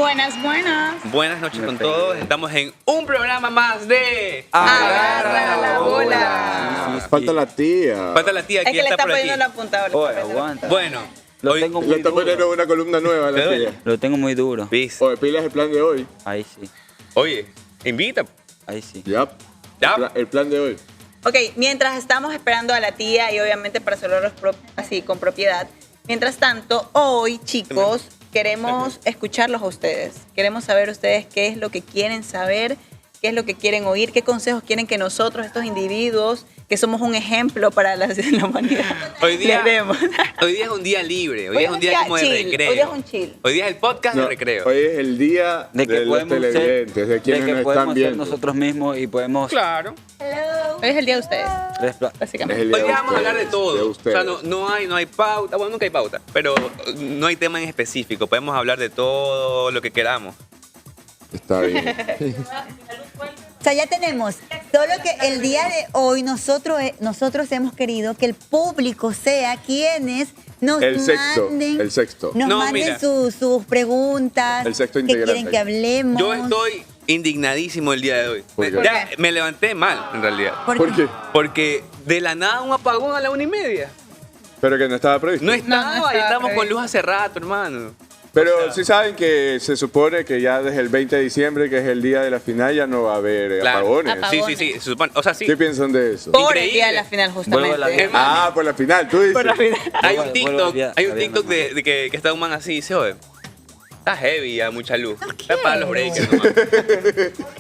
Buenas, buenas. Buenas noches con todos. Estamos en un programa más de Agarra la bola. Falta la tía. Falta la tía Es que que le está está por aquí. poniendo la apuntadora. Oye, aguanta. Bueno, Lo hoy tengo Le muy está poniendo duro. una columna nueva a ¿Te la duele? tía. Lo tengo muy duro. bis. Oye, pilas el plan de hoy. Ahí sí. Oye, invita. Ahí sí. Ya. Ya. El plan de hoy. Ok, mientras estamos esperando a la tía y obviamente para hacerlo así con propiedad. Mientras tanto, hoy, chicos, queremos escucharlos a ustedes. Queremos saber ustedes qué es lo que quieren saber, qué es lo que quieren oír, qué consejos quieren que nosotros, estos individuos, que somos un ejemplo para la humanidad, Hoy día, les demos. hoy día es un día libre. Hoy día es un día como de chill, recreo. hoy día es un chill. Hoy día es el podcast de No, recreo. Hoy es el día De que de los podemos ser, televidentes, de quienes que nos podemos están ser viendo. nosotros mismos y podemos Claro. Hoy es el día de ustedes, respla- básicamente. Es el día Hoy de día vamos a hablar de ustedes, todo. de O sea, ustedes. no hay pauta. Bueno, nunca hay pauta. Pero no hay tema en específico. Podemos hablar de todo lo que queramos. Está bien. O sea, ya tenemos. Solo que el día de hoy nosotros hemos querido que el público sea quienes nos El sexto, manden, el sexto. nos No, manden mira. sus preguntas, El sexto que integrante. quieren que hablemos. Yo estoy indignadísimo el día de hoy. ¿Por qué? Ya me levanté mal, en realidad. ¿Por qué? Porque de la nada un apagón a la 1:30. Pero que no estaba previsto. No estaba, estaba ya estamos con previsto. luz hace rato, hermano. Pero o sea- sí saben que se supone que ya desde el 20 de diciembre, que es el día de la final, ya no va a haber Claro. apagones. Apagón. Sí, se supone. O sea, sí. ¿Qué piensan de eso? Por el Increíble. día de la final, Vuelvo a la justamente. vida. Ah, por la final, tú dices. Por la final. Hay Vuelvo- un vuelvo TikTok, al día- hay un al día TikTok normal. de que está un man así y dice, oye, está heavy ya, mucha luz. Está para los breakers nomás.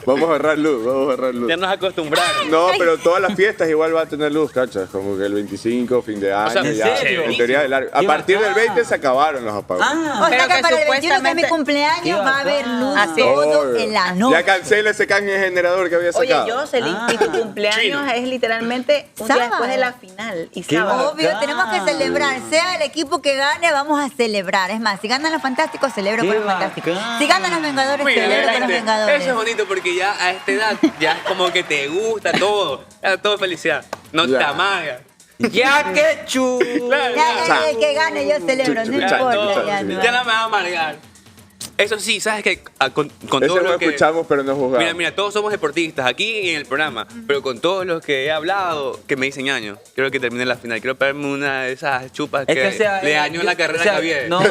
Vamos a ahorrar luz, vamos a ahorrar luz. Ya nos acostumbraron. No, pero todas las fiestas igual va a tener luz, ¿cachas? Como que el 25, fin de año, sea, ¿en ya. serio? En teoría de largo. A Qué partir del bacán. 20 se acabaron los apagones. O Ah, Pero sea que que para el 21 que es mi supuestamente- cumpleaños Qué va a haber bacán. luz Así es. todo Obvio. en la noche. Ya cancela ese canje generador que había Oye, sacado. Jocelyn, y tu cumpleaños Chino. es literalmente un día Sábado. después de la final. Y Qué sábado. Obvio, bacán. tenemos que celebrar. Sea el equipo que gane, vamos a celebrar. Es más, si ganan los Fantásticos, celebro Qué con los Fantásticos. bacán. Si ganan los Vengadores, Mira, celebro con los gente, Vengadores. eso es bonito porque ya a esta edad ya es como que te gusta todo. Ya todo es felicidad. No te Ya. amaga. ¡Ya qué chulo! Claro, Ya, ya. el que gane, yo celebro, no Ya, importa. todo. Ya, no. Ya no me va a amargar. Eso sí, sabes que con Ese todo lo lo que escuchamos, pero no juzgamos. Mira, todos somos deportistas aquí y en el programa, pero con todos los que he hablado, que me dicen años, quiero que termine la final, quiero pegarme una de esas chupas Es que, que, o sea, le dañó la carrera o sea, a Javier. no,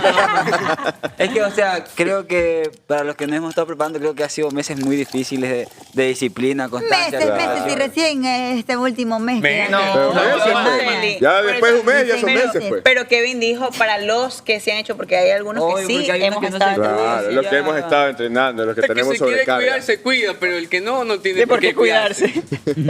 es que, o sea, creo que para los que nos hemos estado preparando, creo que ha sido meses muy difíciles de disciplina, constancia. Meses, Claro. meses, y recién este último mes. Meses. ya. Pero No, meses, no, pues. Jocelyn. Ya después de un mes, ya son Pero- meses, pues. Pero Kevin dijo para los que se han hecho, porque hay algunos que Oye, sí porque hay unos hemos que no estado. se Claro, Sí, los ya. que hemos estado entrenando, los que El que tenemos se quiere sobrecarga. cuidar se cuida, pero el que no tiene Tiene por qué cuidarse.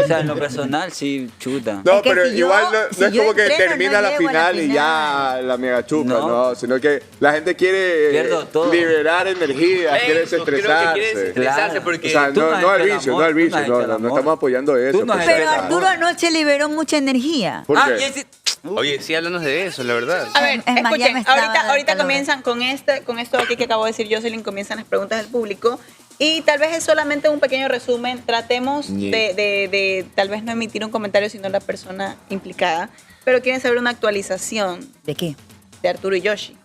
O sea, en lo personal, sí, chuta. No, Es que pero si yo- igual no si es yo como que entreno, termina no la llego a la final y final. ya la mega chupa, No. no, sino que la gente quiere Pierdo todo. liberar energía, quiere Eso, creo que desestresarse. quiere desestresarse Claro. porque O sea, Tú no no, has no al hecho el vicio, amor, no al tú no vicio, has hecho no, el no amor. estamos apoyando eso. Tú no has pues. hecho Pero el Arturo amor. anoche liberó mucha energía. ¿Por qué? y ese- oye, sí, háblanos de eso, la verdad. A ver, Es más, ya escuchen, me estaba ahorita dando calor. comienzan con esto aquí que acabo de decir Jocelyn, comienzan las preguntas del público y tal vez es solamente un pequeño resumen, tratemos Ñe. de tal vez no emitir un comentario sino la persona implicada, pero quieren saber una actualización ¿De qué? de Arturo y Yoshi.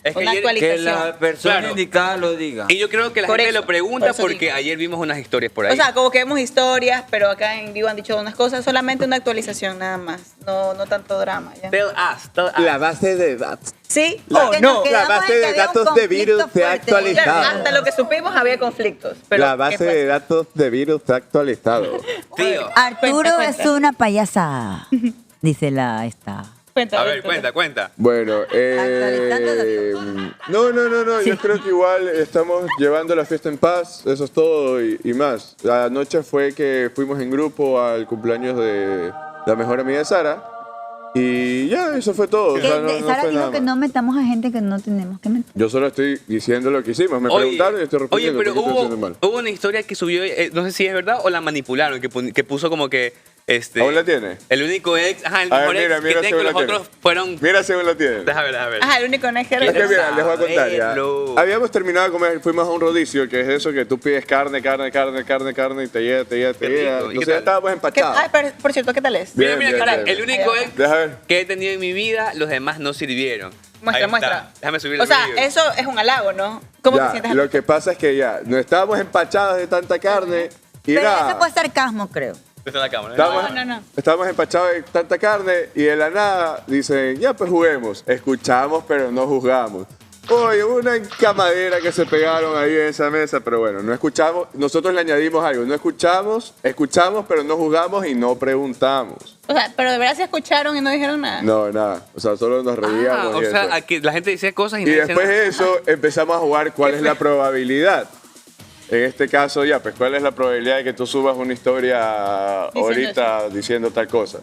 Es que Una ayer, actualización. Que la persona Claro. indicada lo diga. y yo creo que la Por gente eso, lo pregunta por eso porque digo. ayer vimos unas historias por ahí. O sea, como que vemos historias, pero acá en vivo han dicho unas cosas, solamente una actualización nada más, no tanto drama. ¿ya? Tell us. La base de datos. ¿Sí La- o no? nos la quedamos base en que de había un datos de virus conflicto se ha fuerte. Claro, actualizado. hasta lo que supimos había conflictos. Pero La ¿qué base fue? de datos de virus se ha actualizado. Tío, Arturo Cuenta. es una payasa, dice la esta. Cuenta, a ver, Arturo. cuenta. Bueno, Actualizando no, yo creo que igual estamos llevando la fiesta en paz, eso es todo y más. La noche fue que fuimos en grupo al cumpleaños de la mejor amiga de Sara y ya, eso fue todo. O sea, no Sara fue dijo nada que más. no metamos a gente que no tenemos que meter. Yo solo estoy diciendo lo que hicimos, me preguntaron y estoy respondiendo pero porque estoy haciendo mal. hubo una historia que subió, no sé si es verdad o la manipularon, que puso como que ¿Aún la tiene? El único ex, ajá, el A ver, mejor mira, ex mira que si tengo, aún la los tiene. otros fueron... Mira si aún la tiene. Déjame ver, déjame ver. Ajá, el único no es que... Es que mira, les voy a contar ya. Saberlo. Habíamos terminado de comer, fuimos a un rodicio, que es eso que tú pides carne y te llega. Qué rico. ¿Y qué Entonces tal? ya estábamos ¿Qué- empachados. Ay, por cierto, ¿qué tal es? Bien, Mira, bien, caray, bien. el único ex Deja ver. que he tenido en mi vida, los demás no sirvieron. Muestra, Ahí muestra. está. Déjame subir O el sea, vídeo. eso es un halago, ¿no? ¿Cómo Ya, te sientes? lo que pasa es que ya, no estábamos empachados de tanta carne y Pero nada. eso fue sarcasmo, creo. Está en la cámara. Estábamos, No. estábamos empachados de tanta carne y de la nada dicen, ya pues juguemos. Escuchamos pero no juzgamos. Oye, hubo una encamadera que se pegaron ahí en esa mesa, pero bueno, no escuchamos. Nosotros le añadimos algo, no escuchamos pero no jugamos y no preguntamos. O sea, pero de verdad se escucharon y no dijeron nada. No, nada. O sea, solo nos reíamos. O y sea, eso. aquí la gente dice cosas y Y no dice después nada. de eso empezamos a jugar cuál es la probabilidad. En este caso ya, pues cuál es la probabilidad de que tú subas una historia ahorita diciendo tal cosa.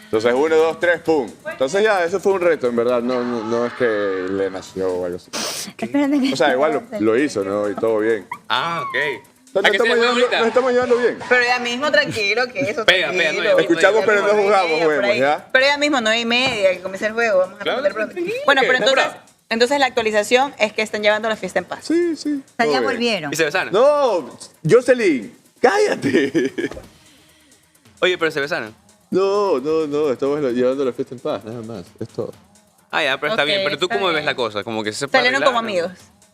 Entonces 1, 2, 3, pum. Entonces ya, eso fue un reto, en verdad. No es que le nació o algo así. Espérate que- O sea, igual lo hizo, ¿no? Y todo bien. Ah, ok. Nos ¿A qué se le fue nos ahorita? estamos llevando bien. Pero ya mismo, tranquilo, que eso. Pega, tranquilo. no, Escuchamos, pero no jugamos, juguemos, ¿ya? Pero ya mismo, 9:30, que comienza el juego. Vamos a Claro, responder pronto. tranquilo, Bueno, ¿qué? pero ¿Estás entonces la actualización es que están llevando la fiesta en paz. Sí, sí. O sea, todo ya bien. volvieron. ¿Y se besaron? No, Jocelyn, cállate. Oye, pero se besaron. No, estamos llevando la fiesta en paz, nada más. Es todo. Ah, ya, pero está Ok, bien. Pero tú, está ¿cómo ves bien. la cosa? Como que se puede Salieron arreglar, como ¿no? amigos.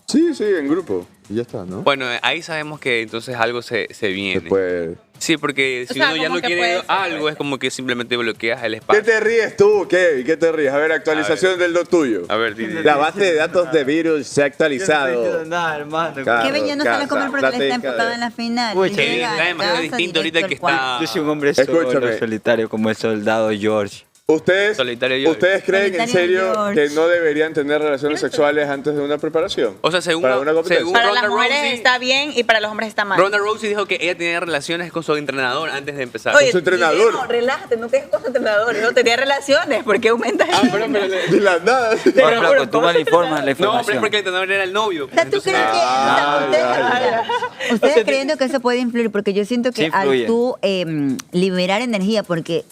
Sí, en grupo. Y ya está, ¿no? Bueno, ahí sabemos que entonces algo se viene. Después... Sí, porque O si sea, uno ya como no que quiere puede ser, algo, puede es como que simplemente bloqueas el ¿Qué espacio. te ríes tú, Kevin? ¿Qué te ríes? A ver, actualización del lo tuyo. A ver, Didi. La base de datos de virus se ha actualizado. Nada, hermano. Claro. Kevin ya no sale a comer porque date le está en enfocado cadena. en la final. Uy, Llega Kevin a está la demasiado casa distinto ahorita directo que al cuarto. está... Yo soy un hombre solo, Escúchame. solitario como el soldado George. ¿Ustedes Solitario creen en Solitario serio George. que no deberían tener relaciones sexuales antes de una preparación? O sea, según, Para una competencia. según Para Ronda las mujeres Rousey, está bien y para los hombres está mal. Ronda Rousey dijo que ella tenía relaciones con su entrenador antes de empezar. Con su entrenador. No, relájate, no te con tu entrenador. No tenía relaciones. ¿Por qué aumentas Ah, eso? pero De la nada. Te lo Ahora, juro, flaco, tú ¿cómo mal se informas la No, pero es información. porque el entrenador era el novio. O sea, ¿tú crees que ustedes creyendo que eso puede influir? Porque yo siento que Sí influye. al tú liberar energía, porque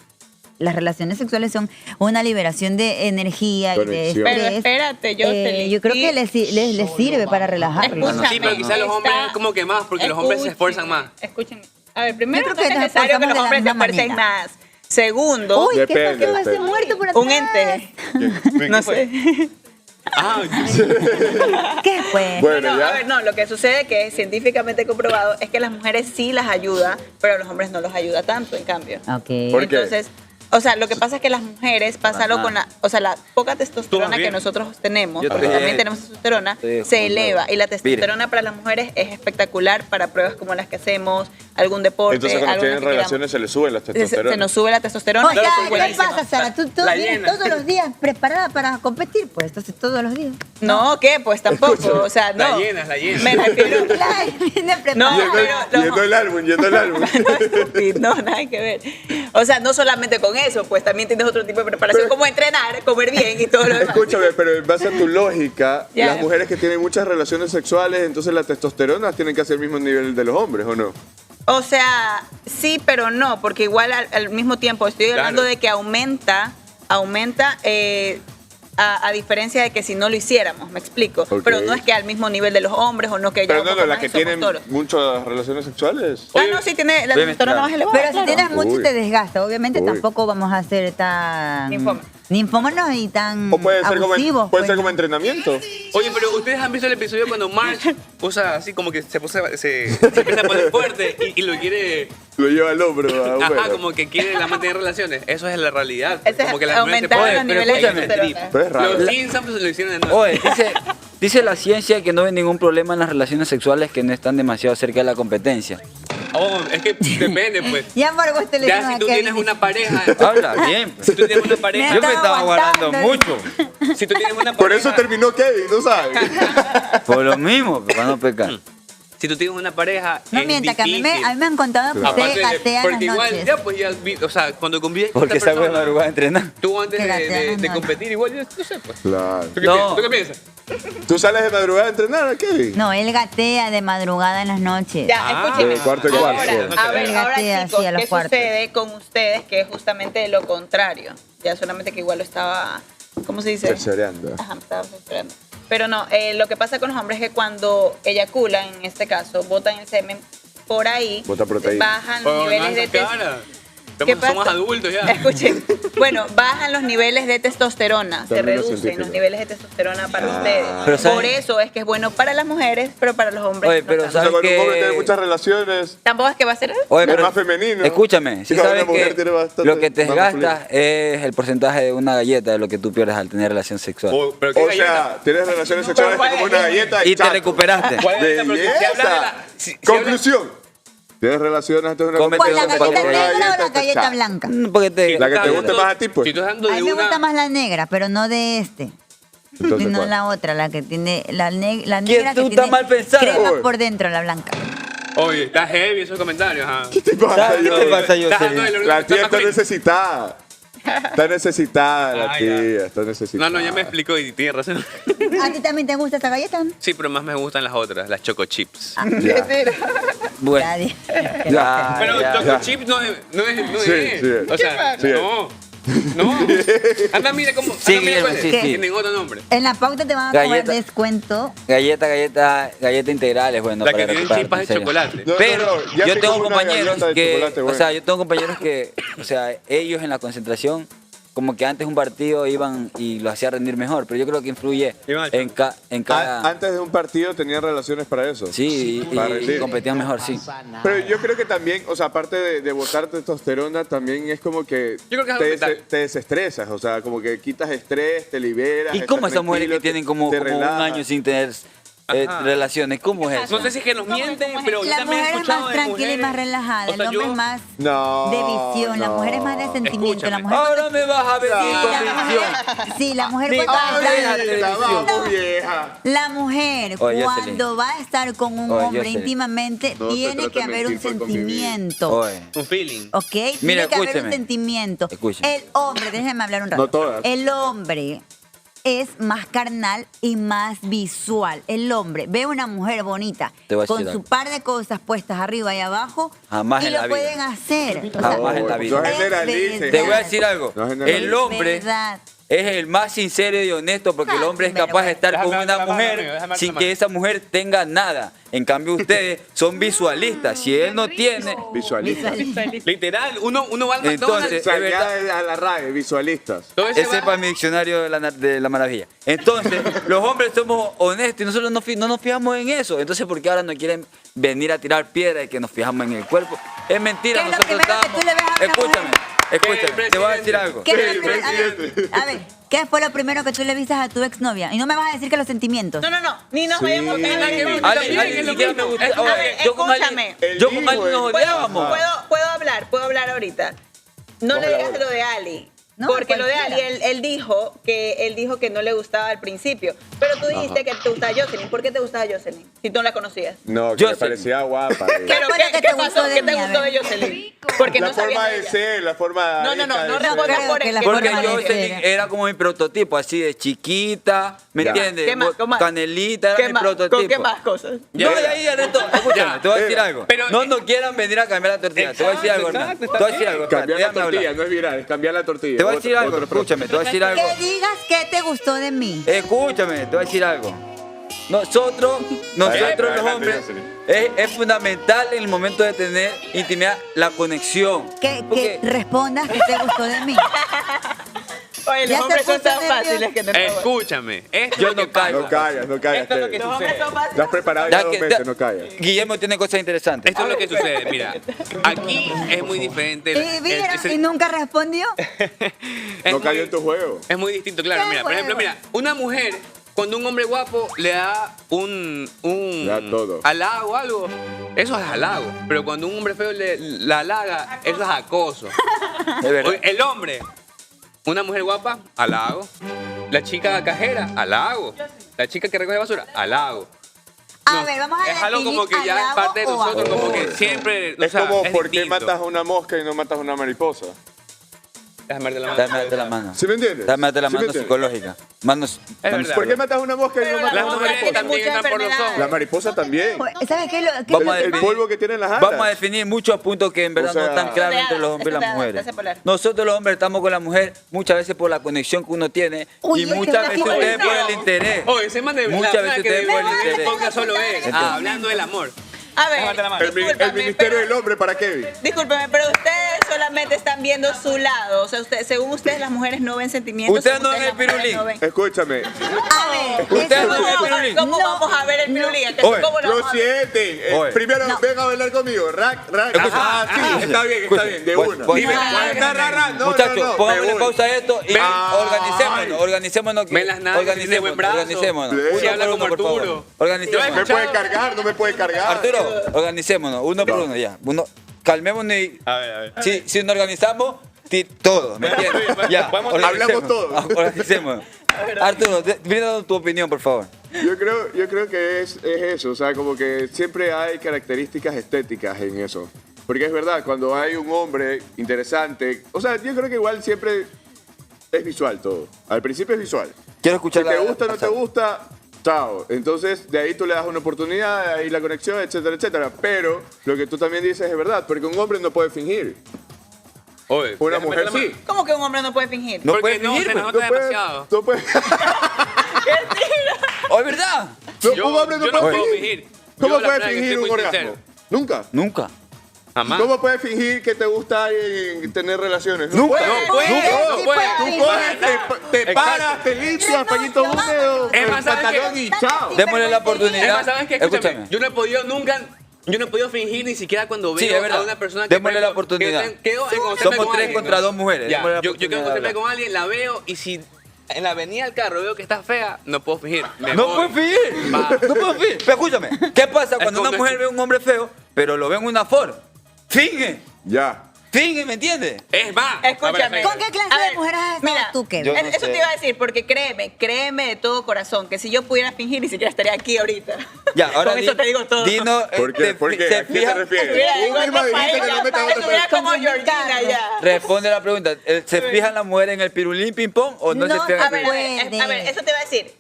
las relaciones sexuales son una liberación de energía y de Conexión. Pero estrés. espérate, Jocelyn, yo creo sí. que les sirve para relajarlos. Escúchame, Sí, pero quizás los hombres es como que más, porque los hombres se esfuerzan más. Escuchen. A ver, primero Yo no creo es que nos necesario que los esforzamos hombres de se la misma esfuercen manera. más. Segundo, Uy, ¿qué Depende, pasó? Ese depende. muerto por atrás. un ente. No sé. Ah, ¿Qué fue? Bueno, No, ya. a ver, no, lo que sucede que es científicamente comprobado es que las mujeres sí las ayuda, pero a los hombres no los ayuda tanto, en cambio. Ok. ¿Por qué? Entonces, o sea, lo que pasa es que las mujeres pasa algo Ajá. con la, o sea, la poca Tú testosterona vas que bien. nosotros tenemos, Yo porque también. también tenemos testosterona, Estoy se de eleva. acuerdo. Y la testosterona para las mujeres es espectacular para pruebas como las que hacemos, algún deporte, Entonces cuando algo tienen que queramos. relaciones se les sube la Se testosterona. nos sube la testosterona. O y sea, eso es ¿qué buenísimo. pasa, Sara? ¿Tú La vienes llena. todos los días preparada para competir? Pues entonces todos los días. No, ¿qué? Pues tampoco, o sea, La no. llenas, la llenas. Me refiero... Claro, viene No, preparada. pero Yendo el álbum, yendo el álbum. No, estúpido, no, nada que ver. O sea, no solamente con eso, pues también tienes otro tipo de preparación, Pero- como entrenar, comer bien y todo lo demás. Escúchame, pero en base a tu lógica, Ya. las mujeres que tienen muchas relaciones sexuales, entonces la testosterona tienen que hacer el mismo nivel de los hombres, ¿o no? O sea, sí, pero no, porque igual al mismo tiempo estoy Claro. hablando de que aumenta a diferencia de que si no lo hiciéramos, me explico. Ok. Pero no es que al mismo nivel de los hombres o no que Pero ella no, las que tienen toros. muchas relaciones sexuales. Ah, no, sí tiene la Oye, testosterona más elevada. Pero si claro. tienes mucho Uy. te desgasta. Obviamente Uy. tampoco vamos a ser tan ninfómanos y tan O puede ser, abusivos. puede ser pues. como entrenamiento. Oye, pero ustedes han visto el episodio cuando Marge usa así como que se empieza a poner fuerte y lo quiere... Lo lleva al hombro. Ajá, bueno. como que quiere mantener relaciones. Eso es la realidad. Ese es como que las mujeres se aumentar ponen- los pero niveles de escúchame, testosterona. Pero es raro. Los Simpsons lo hicieron de nuevo. Oye, dice la ciencia que no hay ningún problema en las relaciones sexuales que no están demasiado cerca de la competencia. Oh, es que depende, pues. Ya amargó este Ya teléfono si tú a tienes Kevin. una pareja, Habla bien. si tú tienes una pareja, Yo me estaba estaba guardando aguantando. mucho. si tú tienes una pareja, Por eso terminó Kevin, ¿no sabes? Por lo mismo, para no pecar. si tú tienes una pareja, No es mienta, que difícil. a mí me han contado que Aparte usted de- gatea en porque las igual, noches. ya, pues ya, o sea, cuando convives con Porque esta salgo de persona, madrugada a entrenar. tú antes Que gatea en las de noches. competir, igual, yo no sé, pues. Claro. ¿Tú qué, No. piensas? ¿Tú qué piensas? ¿Tú sales de madrugada a entrenar, Kevin? No, él gatea de madrugada en las noches. Ya, Ah, escúcheme. de cuarto en Ahora, cuarto. a ver, El ahora gatea, chicos, sí, a los ¿qué cuartos. sucede con ustedes que es justamente lo contrario? Ya solamente que igual lo estaba, ¿cómo se dice? Tercereando. Ajá, me estaba esperando. Pero no, lo que pasa con los hombres es que cuando eyaculan, en este caso, botan el semen por ahí, Bota proteína. bajan los Oh, niveles no, de esa cara. ¿Qué Somos pasa? adultos ya. Escuchen, bueno, bajan los niveles de testosterona, se Término reducen científico. los niveles de testosterona para Ah. ustedes. Pero ¿saben? Por eso es que es bueno para las mujeres, pero para los hombres Oye, no pero tanto. O sea, ¿sabes cuando un hombre qué? tiene muchas relaciones, Tampoco es que va a ser Oye, es pero más femenino. escúchame, si Y cada sabes una mujer que tiene bastante lo que te más gastas masculino. es el porcentaje de una galleta de lo que tú pierdes al tener relación sexual. Pero ¿qué O galleta? sea, tienes relaciones sexuales ¿cuál como es? una galleta Y te chato. recuperaste. ¿Cuál es esta? Porque si hablas de Belleza. la- si Conclusión. Tienes relaciones antes de una Cómete ¿Cuál, la Pero galleta como negra o la está galleta chata. blanca? Porque te... La que te estás guste hablando- más a ti, pues. Si tú estás hablando A de mí me una... gusta más la negra, pero no de este. Entonces, Sino ¿cuál? la otra, la que tiene la negra ¿Quién que tú tiene estás mal pensando? crema Oye. por dentro, la blanca. Oye, está heavy esos comentarios, ajá. ¿Qué te pasa, ¿Sabes qué te yo? pasa, Estás hablando Jocelyn? de lo- La tía está masculino. necesitada. Está necesitada la Ah, tía, está No, necesitada. no, ya me explicó y tiene razón. ¿A ti también te gusta esta galleta? Sí, pero más me gustan las otras, las Choco Chips. Ya. Bueno, Nadie. ya, Pero ya. Choco Chips no es. Sí, es. sí. O sea, Sí. no. No. Anda, mira cómo. Sí, anda, mira Guillermo, cuál es. sí, sí. Tienen otro nombre. En la pauta te van a cobrar Galleta. descuento. Galleta integral es bueno La para que tiene recuperar, chispas de en serio. chocolate. No, Pero no, ya yo sé tengo como una compañeros galleta de que, chocolate, o bueno. sea, yo tengo compañeros que, o sea, ellos en la concentración, como que antes un partido iban y lo hacía rendir mejor, pero yo creo que influye Iban al en cada... Antes de un partido tenían relaciones para eso. Sí, Para y rendir. competían mejor, sí. Pero yo creo que también, o sea, aparte de botar testosterona, también es como que Yo creo que es algo te, mental. te desestresas, o sea, como que quitas estrés, te liberas. ¿Y estás cómo esas mujeres tranquilo, que tienen como, te como un relajas. año sin tener Ajá. relaciones? ¿Cómo es eso? No sé si es que nos mienten, pero yo La también he mujer es escuchado más de tranquila y mujeres. más relajada. O sea, El hombre yo- es más No, de visión. La no. mujer es más de sentimiento. La Escúchame. mujer Ahora me vas a venir con la visión. mujer, sí, la mujer Ni cuando va a ver la Ahorita, televisión. vamos, vieja. la mujer Oye, cuando va a estar con un Oye, hombre Jocelyn. íntimamente No se tiene trata que de haber un mentir por convivir. sentimiento. Oye, Un feeling. ¿Ok? Mira, Tiene que haber un escúcheme. sentimiento. Escúcheme. El hombre, déjeme hablar un rato. No todas. El hombre es más carnal y más visual. El hombre ve una mujer bonita Te voy a con decir su algo. par de cosas puestas arriba y abajo Jamás y en lo la vida. pueden hacer. O sea, Jamás en la vida. No es generalices. verdad. te voy a decir algo. No generalices. El hombre verdad. es el más sincero y honesto porque el hombre es Pero capaz de estar Déjame con una hablar, mujer amigo, déjame sin hablar. que esa mujer tenga nada. En cambio, ustedes son visualistas. Si él no tiene, Visualistas. Literal, uno va al Entonces, McDonald's. O sea, es verdad. ya a la RAE, visualistas. Entonces ese es para mi diccionario de la maravilla. Entonces, los hombres somos honestos y nosotros no nos fijamos en eso. Entonces, ¿por qué ahora no quieren venir a tirar piedra y que nos fijamos en el cuerpo? Es mentira, ¿Qué es lo nosotros primero que estábamos... tú le ves a una Escúchame, Que el te voy a decir algo. ¿Qué, Sí, es lo primero- a ver, ¿qué fue lo primero que tú le viste a tu exnovia? Y no me vas a decir que los sentimientos. No, ni nos Sí. vayamos No tiene tan nada que ver. lejos. Ale, También Ale, es ni lo siquiera me mismo. gusta. A Oye, ver, yo con Ale, escúchame. yo con Ale nos odiábamos. ¿Puedo hablar ahorita? No le Ojalá, digas ojalá. lo de Ali. No, Porque lo de cualquiera. Ali, él dijo que no le gustaba al principio. Pero tú dijiste que te gustaba Jocelyn. ¿Por qué te gustaba Jocelyn? Si tú no la conocías. No, que Yo me sé. parecía guapa. Pero fue lo que ¿qué te pasó? gustó de ¿Qué te mí? A gustó ver. de Jocelyn? Porque La no sabías forma de de ella. ser, la forma... No esta de respondas ser. creo por que él. la que forma Porque no de sabías de ser. ella. Jocelyn era como mi prototipo, así de chiquita, ¿me Ya. entiendes? ¿Qué más? ¿Cómo más? Canelita, era ¿Qué mi más? prototipo. ¿Con qué más cosas? No, y ahí, Ernesto, escúchame, Ya. te voy a decir algo. Pero- no quieran venir a cambiar la tortilla. Te voy a decir algo, Exacto, Hernán. exacto, Te voy a decir algo, espérate, Cambiar la déjame tortilla, hablar. no es viral, es cambiar la tortilla. Te voy a decir Otro- algo, otro frase. escúchame, te voy a decir algo. Que digas qué te gustó de mí. Escúchame, te voy a decir algo. Nosotros los Adelante, hombres, Jocelyn. es fundamental en el momento de tener intimidad la conexión. Que Porque- respondas qué te gustó de mí. Oye, Ya los hombres se son tan puso fáciles nervioso. que no puedo. Escúchame. Esto Yo es lo no que pasa. caigo. No callas, no callas. Esto es lo que Te- Los hombres son fáciles. Te has preparado Ya ya 2 que- meses, no callas. Guillermo tiene cosas interesantes. Esto es lo que sucede, mira. Aquí es muy diferente. Y mira, ese- y nunca respondió. es No cayó muy- en tu juego. Es muy distinto, claro. ¿Qué Mira, por ejemplo, juego? mira, una mujer, cuando un hombre guapo le da un Le da todo. halago o algo, eso es halago. Pero cuando un hombre feo la halaga, eso es acoso. Es verdad. Oye, el hombre, una mujer guapa, halago. La chica cajera, halago. La chica que recoge basura, halago. A ver, vamos a Es algo como que definir ya es halago parte de o nosotros, como que acoso. siempre. o Es sea, como, ¿por qué distinto. matas a una mosca y no matas a una mariposa? Déjame darte la mano. Dame date la mano. ¿Sí me entiendes? Dame date la ¿Sí me mano entiendes? psicológica. Manos. Es manos verdad. ¿Por qué matas a una mosca y no Pero matas a las una mujeres mariposa? tienen también muchas están por los enfermedades. La mariposa también. ¿Sabes qué? Vamos a El definir- polvo que tienen las alas. Vamos a definir muchos puntos que en verdad O sea, no están claros Esto entre te los da- hombres y esto las te da- mujeres. te hace polar. Nosotros los hombres estamos con la mujer muchas veces por la conexión que uno tiene Uy, y es que muchas la veces mujer ustedes no. por el interés. Oye, ese man de Muchas la veces que ustedes por el de interés. podcast solo es. hablando del amor. A ver, Déjate la mano. El discúlpame, ministerio pero- del hombre para Kevin. Discúlpeme, pero ustedes solamente están viendo su lado. O sea, según ustedes, las mujeres no ven sentimientos. Ustedes según no ven el las mujeres pirulín. no ven. Escúchame. A ver, Ustedes eso no ven el no- pirulín. ¿Cómo No, vamos a ver el no. pirulín? Oye, ¿Cómo lo Lo vamos a ver? sienten. Oye. Primero No. venga a bailar conmigo. Rack, rack. Escucha. Sí, está bien, de Voy, una. voy. Dime, Ah, ra, ra, ra. No, Muchachos, no, no, pongámosle me voy. pausa a esto y Ay. organicémonos. Ven las nalgas, tiene buen brazo. Organicémonos. Sí, Uno habla por como uno, por favor. Arturo. Organicémonos. Me puede cargar, no me puede cargar. Arturo, organicémonos, uno por uno ya. Calmémonos y A ver. si nos organizamos, todos, ¿me entiendes? Ya, Vamos, hablamos todos. Organicémonos. Arturo, brinda tu opinión, por favor. Yo creo que es eso, o sea, como que siempre hay características estéticas en eso. Porque es verdad, cuando hay un hombre interesante, o sea, yo creo que igual siempre es visual todo. Al principio es visual. Quiero escuchar Si te gusta o no te gusta, chao. Entonces, de ahí tú le das una oportunidad, de ahí la conexión, etcétera, etcétera. Pero lo que tú también dices es verdad, porque un hombre no puede fingir. Oye, Una déjame mujer darte la sí. mano. ¿Cómo que un hombre no puede fingir? No Porque puede no, fingir, se pues. nota demasiado. No puede, ¿Oh, es verdad? un hombre no yo no puede puedo fingir. fingir. ¿Cómo Yo, la puede verdad, que fingir soy un muy orgasmo? sincero. Nunca. Nunca. Jamás. ¿Cómo puedes fingir que te gusta alguien tener relaciones? Nunca. No puede, Sí, no sí puede. puede. Tú coges, te paras, te limpias, pañito húmedo, Es más, el ¿sabes pantalón qué? y chao. Démosle la Es oportunidad. más, ¿sabes qué? Escúchame. Escúchame. Yo no he podido nunca. Yo no he podido fingir ni siquiera cuando Sí, veo es verdad. a una persona que. Démosle la oportunidad. Somos tres contra dos mujeres. Ya, Démosle la yo oportunidad quiero de encontrarme hablar. con alguien, la veo y si en la avenida del carro veo que está fea, no puedo fingir. Me No voy. puedes fingir. Va. No puedes fingir. Pero escúchame, ¿qué pasa cuando como una mujer que- ve a un hombre feo, pero lo ve en una Ford? Finge. Ya. Finge, ¿me entiendes? Es más. Escúchame. ¿Con qué clase A de ver, mujeres has estado mira, tú, Kevin? Yo no Eso sé. te iba a decir, porque créeme de todo corazón, que si yo pudiera fingir, ni siquiera estaría aquí ahorita. Ya, ahora Con eso te digo todo. Dino, ¿Por qué? ¿Por qué? ¿A qué te refieres? Estuviera en Tú misma otro país, dijiste que no metas a otra estuviera persona. como Georgina ya. Responde la pregunta. ¿Se fijan las mujeres en el pirulín ping pong o no, No, se fijan? A ver, puede. a ver, eso te iba a decir.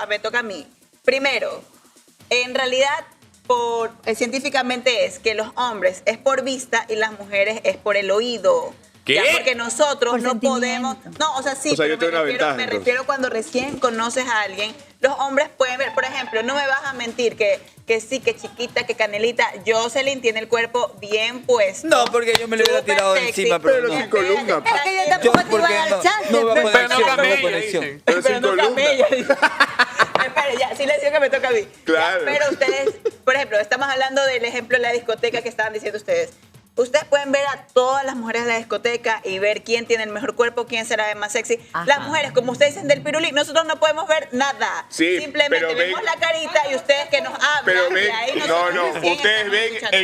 Me toca a mí. Primero, en realidad, científicamente es que los hombres es por vista y las mujeres es por el oído. ¿Qué? Ya, porque nosotros Por no sentimiento. podemos. No, o sea, sí, O sea, yo pero tengo una ventaja, me entonces. refiero cuando recién conoces a alguien. Los hombres pueden ver, por ejemplo, no me vas a mentir que sí, que chiquita, que canelita. Jocelyn tiene el cuerpo bien puesto. No, porque yo me lo hubiera súper tirado sexy. encima, pero no. sin columna. Es que yo tampoco te iba porque a dar no- chance. no va a pero- poder- Pero no Conexión, camella, no conexión. dicen. Pero sin no columna. camella. Espere, ya, silencio que me toca a mí. Claro. Ya, pero ustedes, por ejemplo, estamos hablando del ejemplo de la discoteca que estaban diciendo ustedes. Ustedes pueden ver a todas las mujeres de la discoteca y ver quién tiene el mejor cuerpo, quién será más sexy. Ajá. Las mujeres, como ustedes dicen del pirulín, nosotros no podemos ver nada. Sí, Simplemente pero vemos ven- la carita y ustedes que nos hablan. Pero y ven, ahí no, nosotros no, recién ustedes estamos ven escuchando.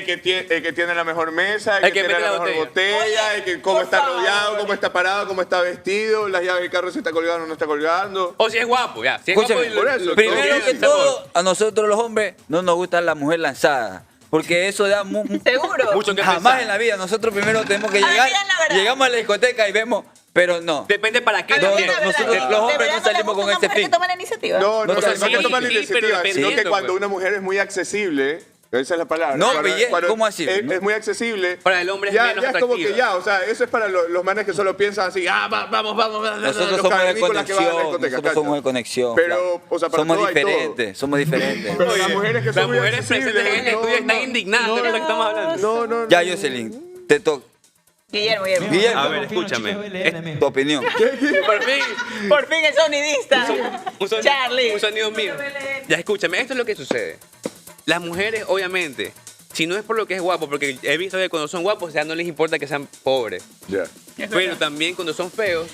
el que tiene la mejor mesa, el, El que que tiene mete la la mejor botella. botella, Oye, el que cómo por está favor. rodeado, cómo está parado, cómo está vestido, las llaves del carro se está colgando o no está colgando. O si es guapo, ya. Si es Escúchame, guapo, por eso, Primero todo que bien, todo, a nosotros los hombres no nos gusta la mujer lanzada. Porque eso da Seguro. Mucho que jamás pensar. en la vida. Nosotros primero tenemos que A ver, llegar. digan la verdad. Llegamos a la discoteca y vemos, pero no. Depende para qué. A ver, No, digan la también. verdad, nosotros, ¿de los hombres verdad no no les salimos gusta con una ese mujer que fin. toma la iniciativa? No, No, o sea, sí, no que toma la sí, pero iniciativa, sino que dependiendo, cuando pues. una mujer es muy accesible, esa es la palabra. No, Cuando- cuando ¿cómo así? Es muy accesible. Para el hombre es ya, menos ya es como que atractiva. ya, o sea, eso es para los manes que solo piensan así, vamos, Nosotros los somos de cavernícolas que van a la conexión. discoteca, Nosotros somos de ¿cachai? conexión. Pero, claro. o sea, para somos todo hay todo. diferentes, somos diferentes. Pero las mujeres que son Las muy mujeres accesibles, presentes en el no, estudio están no, indignadas no, de lo que estamos hablando. No. Ya, Jocelyn, te toca. Guillermo. Guillermo, A ver, escúchame. tu opinión. Por fin el sonidista. Charlie. Un sonido mío. Ya escúchame, esto es lo que sucede. Las mujeres, obviamente, si no es por lo que es guapo, porque he visto que cuando son guapos ya no les importa que sean pobres. Ya. Pero también cuando son feos,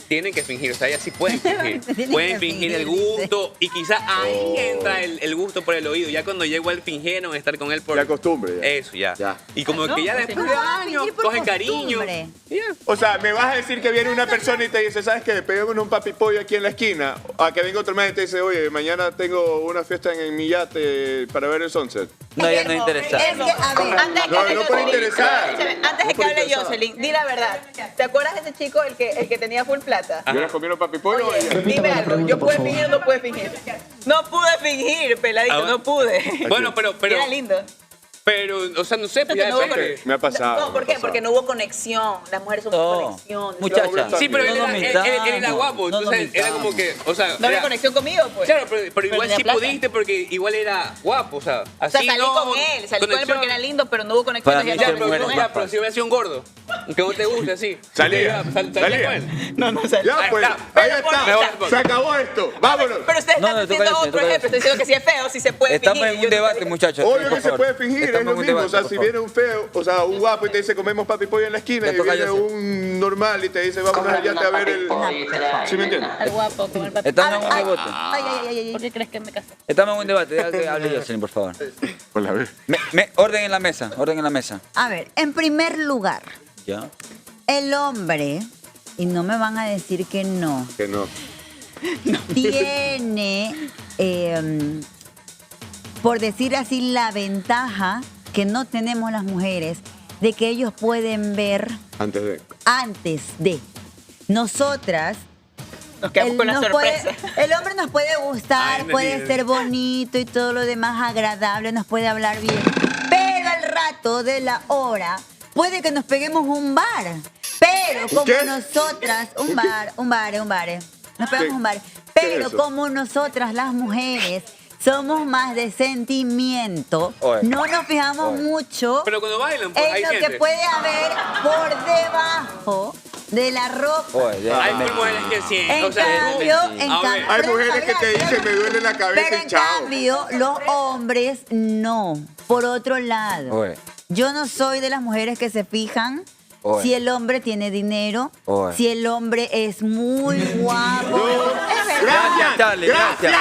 tienen que fingir, o sea, ellas sí pueden fingir. Tienen Pueden que fingir fingir, el gusto y quizás ahí entra el gusto por el oído. Ya cuando llegó el fingieron estar con él por... La costumbre. Ya. Eso, ya. Ya. Y como que ya después de ¿Cómo vas a años fingir por cogen cariño. costumbre? y ya. O sea, me vas a decir que viene una persona y te dice, ¿sabes qué? Peguémonos un papipollo aquí en la esquina. A que venga otro man y te dice, oye, mañana tengo una fiesta en mi yate para ver el sunset. No, ya no es interesante. Es que, a ver, Antes de que No, hable no puede Jocelyn, interesar. escúchame, antes de No que puede hable interesar. Jocelyn, di la verdad. ¿Te acuerdas de ese chico, el que tenía full plata? ¿Yo les comieron papipollo? Oye, Oye, dime algo, ¿yo pude fingir o no pude fingir? No pude fingir, peladito, Ah, no pude. Bueno, pero, Era lindo. pero, o sea, no sé, pues ya No hubo depende. me ha pasado. No, ¿por me qué? ha Porque pasado. no hubo conexión. Las mujeres son No, conexión. muchacha. Sí, pero No él nos era mintamos, guapo, no nos entonces era mintamos. como que, o sea... No había era- conexión conmigo, pues. Claro, pero igual tenía sí plata. pudiste porque igual era guapo, o sea, O sea, así salí no, con él porque conexión. era lindo, pero no hubo conexión. Para mí Dije, Ya, ser no, pero, mujeres no, ya, guapas. pero si hubiera sido un gordo, que no te guste así. Salía, Salía salía. con él. no, no salí. Ya, pues, está. ahí Pero está. por- Se acabó esto. Vámonos. Pero ustedes No, están no, tú diciendo cállate, otro tú ejemplo. Estoy diciendo que si es feo, si se puede Estamos fingir. en Yo un no debate, sabía. muchachos. Obvio por que se favor. puede fingir, es Estamos lo en un mismo. debate, O sea, por si favor. viene un feo, o sea, un guapo y te dice comemos papipollo en la esquina, Le y toca a viene Joseph. un normal y te dice vamos al yate a ver el... ¿Sí me entiendes? Al guapo con el papel. Estamos en un Ay, debate. ay. ¿Por qué crees que me casé? Estamos en un debate. Deja que hable Jocelyn, por favor. Hola, a ver. Orden en la mesa, orden en la mesa. A ver, en primer lugar, ¿Ya? el hombre, y no me van a decir que no, Que no. tiene, por decir así, la ventaja que no tenemos las mujeres de que ellos pueden ver Antes de... antes de nosotras. Nos quedamos con la nos sorpresa. el hombre nos puede gustar, Ay, puede entendí. ser bonito y todo lo demás agradable, nos puede hablar bien. Pero al rato de la hora puede que nos peguemos un bar. Pero como ¿Qué? nosotras, un bar. Nos pegamos ¿Qué? un bar. ¿Qué es Pero eso? como nosotras las mujeres somos más de sentimiento, Oye. no nos fijamos Oye. mucho Pero cuando bailan, pues hay en lo gente. que puede haber por debajo de la ropa. Oye, ya, Hay me- mujeres que sí. En o sea, cambio, a ver, Hay mujeres que te dicen me duele la cabeza pero y en chao. cambio, los hombres no. Por otro lado, Oye. yo no soy de las mujeres que se fijan Oye. si el hombre tiene dinero, Oye. si el hombre es muy guapo. Es verdad. Gracias, Charlie, gracias.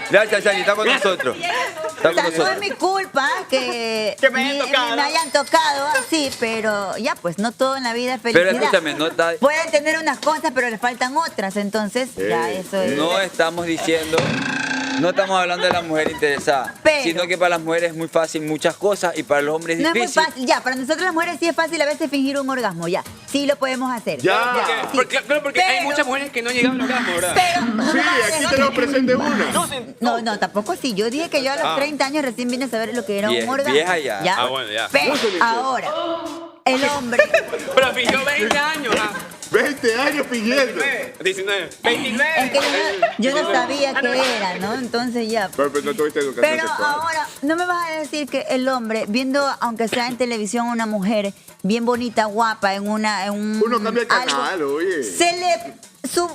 Gracias, Charlie, está con nosotros. Está O con sea, no es nosotros. mi culpa que, Que me hayan tocado. me hayan tocado así, pero ya pues no todo en la vida es Pero felicidad. escúchame, no está- Pueden tener unas cosas, pero les faltan otras, entonces ya eso es. No estamos diciendo, no estamos hablando de la mujer interesada, Pero- sino que para las mujeres es muy fácil muchas cosas y para los hombres es No es muy difícil. fácil, ya, para nosotros las mujeres sí es fácil a veces fingir un orgasmo, ya. Sí lo podemos hacer. Ya. porque, Sí. claro, porque hay Pero- muchas mujeres que no llegan al orgasmo, ¿verdad? Pero, Sí, aquí tenemos presente una. no, tampoco sí. Yo dije que yo a los 30 años recién vine a saber lo que era un orgasmo. Vieja ya. Ah, bueno, ya. Pero ahora, el hombre, Pero fingió 20 años, ¿ah? 20 años fingiendo. 19, 29. es que yo no sabía qué era, ¿no? Entonces ya. Pero no tuviste educación Pero sexual. ahora, no me vas a decir que el hombre, viendo, aunque sea en televisión, una mujer bien bonita, guapa, en un Uno cambia el algo, canal, oye. se le... Su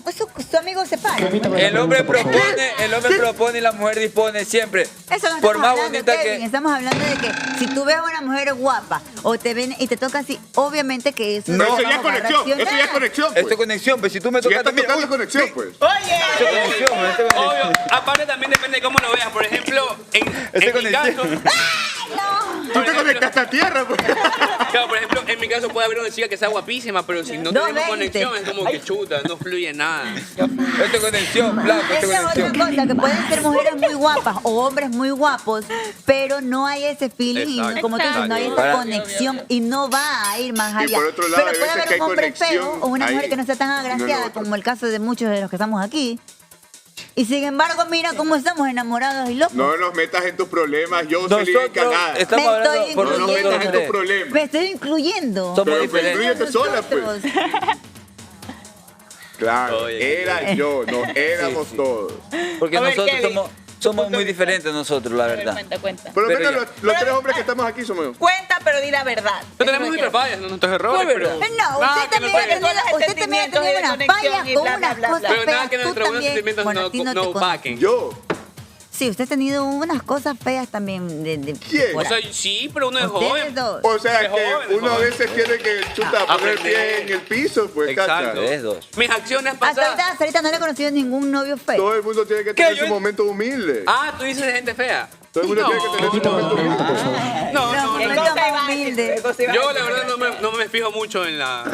amigo se para. El hombre propone y la mujer dispone siempre. Eso no Por estamos más hablando, bonita Kevin, que... estamos hablando de que si tú ves a una mujer guapa o te ven y te toca así, obviamente que eso Pero es eso ya es algo para conexión. Eso ya es reaccionar. conexión, Esto es pues. conexión, pues si tú me Si ya tocas está también... tocando uy, conexión, pues. esto es conexión, esto es conexión. Obvio, aparte también depende de cómo lo veas. Por ejemplo, en mi conexión. caso, Tú te conectaste a tierra, pues. claro, por ejemplo, en mi caso puede haber una chica que sea guapísima, pero si no tenemos 220. conexión es como que chuta, no fluye nada. Esto es conexión, blanco, esto es Esa es otra conexión. cosa, que pueden ser mujeres muy guapas o hombres muy guapos, pero no hay ese feeling, y Exacto. como tú dices, no hay esa Para- conexión y no va a ir más Y allá. por otro lado, pero hay puede veces haber que un hay hombre conexión feo o una mujer ahí, que no sea tan no en lo agraciada, otro. como el caso de muchos de los que estamos aquí. Y sin embargo, mira cómo estamos enamorados y locos. No nos metas en tus problemas, yo soy Nosotros canada. estamos Me hablando estoy por No nos incluyendo. metas en nosotros tus tres. problemas. Me estoy incluyendo. Somos Pero diferentes. incluyete sola, pues. Nosotros. Claro, Oye, era yo, no éramos todos. Porque A ver, nosotros Kevin. somos muy diferentes nosotros, la A ver, verdad. cuenta. Por lo Pero menos ya. los tres hombres que estamos aquí somos. Cuenta, pero di la verdad. No tenemos nuestras fallas, nuestros errores, ¿Cuál pero... verdad? No, Nada usted que también, no ha te- tenido, Todos los usted también ha tenido sentimientos unas de fallas conexión y con bla, bla, unas bla, cosas bla. Pero nada feas. que Tú nuestros buenos también, sentimientos bueno, no, a ti no no te consta. opaquen. Yo. Sí, usted ha tenido unas cosas feas también. ¿Quién? O sea, sí, pero uno es Ustedes joven. dos. O sea, Es que joven, uno a joven. veces tiene que poner el pie en el piso, pues, Exacto. cacha. Es dos. Mis acciones Hasta pasadas. ahorita no le he conocido ningún novio feo. Todo el mundo tiene que tener Yo- su momento humilde. Ah, tú dices de gente fea. Todo el mundo tiene que tener su momento humilde. No, no, momento no. más humilde. Yo la verdad no me fijo mucho en las...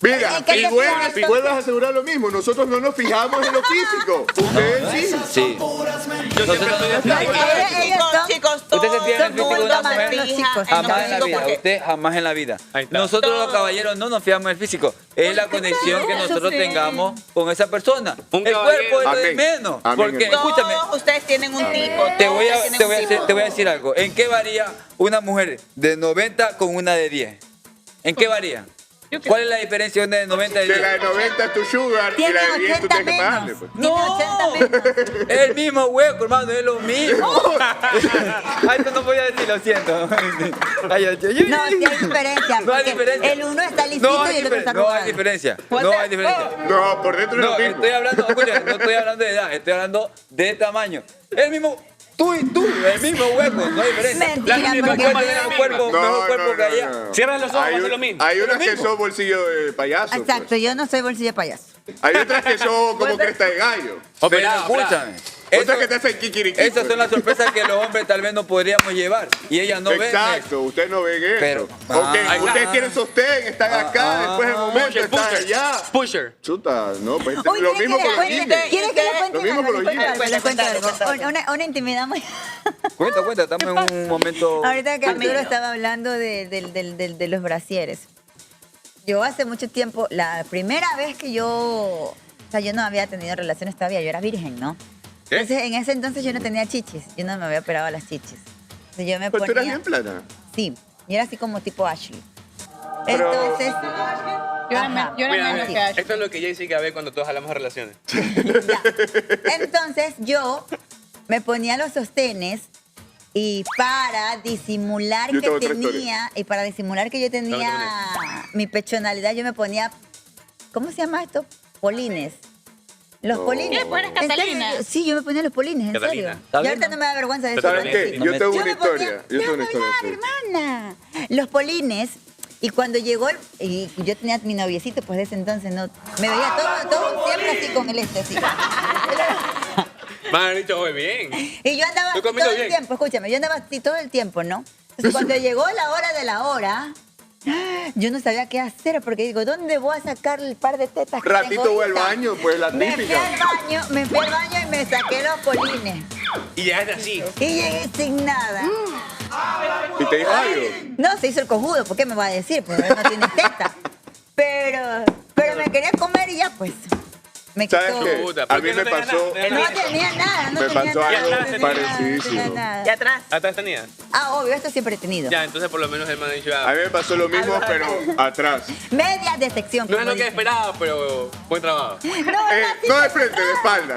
Mira, ¿En qué y te vuelves fijas? a asegurar lo mismo. Nosotros no nos fijamos en lo físico. Ustedes sí. Sí. Yo siempre estoy de flaco. Chicos, Usted se fija en el son físico de muy una mujer. amarillos, chicos. Jamás en la vida, porque- usted jamás en la vida. Ahí está. Nosotros los Todos. caballeros no nos fijamos en el físico, es la conexión que nosotros Sí. tengamos con esa persona. Un El caballero. cuerpo es lo de Amén. menos, Amén, porque hermano. escúchame, Todos ustedes tienen un tipo. te voy todos a tienen un tipo. te voy a decir algo. ¿En qué varía una mujer de 90 con una de 10? ¿En qué varía? ¿Cuál es la diferencia de una de 90 y Que 10? la de 90 es tu sugar y Tienen la de 10 tú 80 tienes que pagarle. menos. Pues. Tienen 80 menos. Es el mismo hueco, hermano, es lo mismo. Ay, esto no voy a decir, lo siento. Ay, ay, ay. No, sí hay diferencia. No hay porque diferencia. El uno está lisito No hay y el otro está diferencia. No hay arrugado. diferencia. What No the hay diferencia. No, por dentro es No, lo mismo. estoy hablando, escucha, no estoy hablando de edad, estoy hablando de tamaño. El mismo, tú y tú, el mismo hueco, no hay diferencia. Mentira, La misma porque- cuerpo tiene un cuerpo, mejor cuerpo que allá. Cierran los ojos, Hay, hace lo mismo. hay unas Lo que mismo. son bolsillo de payaso. pues. Exacto, yo no soy bolsillo de payaso. Hay otras que son como cresta de gallo. Pero Operado, escúchame, Otras eso- que te hacen kikiriki. esas pues. son las sorpresas que los hombres tal vez no podríamos llevar y ellas no ven. Exacto, ustedes no ven eso. Pero- Ok, Ah. ustedes quieren sostén, están acá, después el momento Pusher, están pusher. allá. Pusher. Chuta, no, pues Oye, lo mismo con los ¿quiere jeans. que le cuente Lo mismo algo? con los Le cuento jeans. algo, le cuento Cuéntale, algo. cuéntale. Una intimidad muy... Cuenta, estamos en un momento... Ahorita que Amigo. Arturo estaba hablando de los brasieres. Yo hace mucho tiempo, la primera vez que yo no había tenido relaciones todavía, yo era virgen, ¿no? ¿Qué? Entonces, en ese entonces yo no tenía chichis, yo no me había operado las chichis. Entonces yo me Pues tú eras ponía... bien plana. Sí, yo era así como tipo Ashley. Pero- Entonces... Yo Ajá. era Mira, menos sí. que Ashley. esto es lo que Jessica ve cuando todos hablamos de relaciones. Ya. Entonces yo me ponía los sostenes y para disimular Yo que tengo otra tenía, y para disimular que yo tenía mi pechonalidad, yo me ponía, ¿cómo se llama esto? Polines. Los No. polines. ¿Qué le pones, ¿En serio? Catalina? Sí, yo me ponía los polines, en Catalina. serio. ¿Está Y bien, ahorita no? no me da vergüenza de eso. ¿Saben pero qué? sí. Yo tengo Yo una me ponía- historia. Yo tengo una historia. Déjame hablar, hermana. Los polines. Y cuando llegó, y yo tenía mi noviecito, pues de ese entonces, no, me veía todo siempre así con el así. Me han dicho, oye, bien. Y yo andaba Estoy así comiendo todo el bien. tiempo, escúchame, yo andaba así todo el tiempo, ¿no? Entonces cuando llegó la hora de la hora, yo no sabía qué hacer, porque digo, ¿dónde voy a sacar el par de tetas que Ratito tengo voy al ahorita? baño, pues la Me fui típica. al baño y me saqué los polines. Y ya es así. Y llegué sin nada. Y te dijo algo. No, se hizo el cojudo, ¿por qué me va a decir? Porque no tiene teta. Pero me quería comer y ya, pues. Me ¿Sabes quitó. qué? Puta, A ¿por mí qué me no tenía pasó. nada? No tenía nada, no Me tenía pasó nada. algo no tenía parecidísimo. nada, no tenía nada. Y atrás. ¿Atrás tenía? Ah, obvio, esto siempre he tenido. Ya, entonces por lo menos él me ha dicho, A mí me pasó lo mismo, pero atrás. Media de sección. no es como lo que dicen. esperaba, pero buen trabajo. No de frente, de espalda.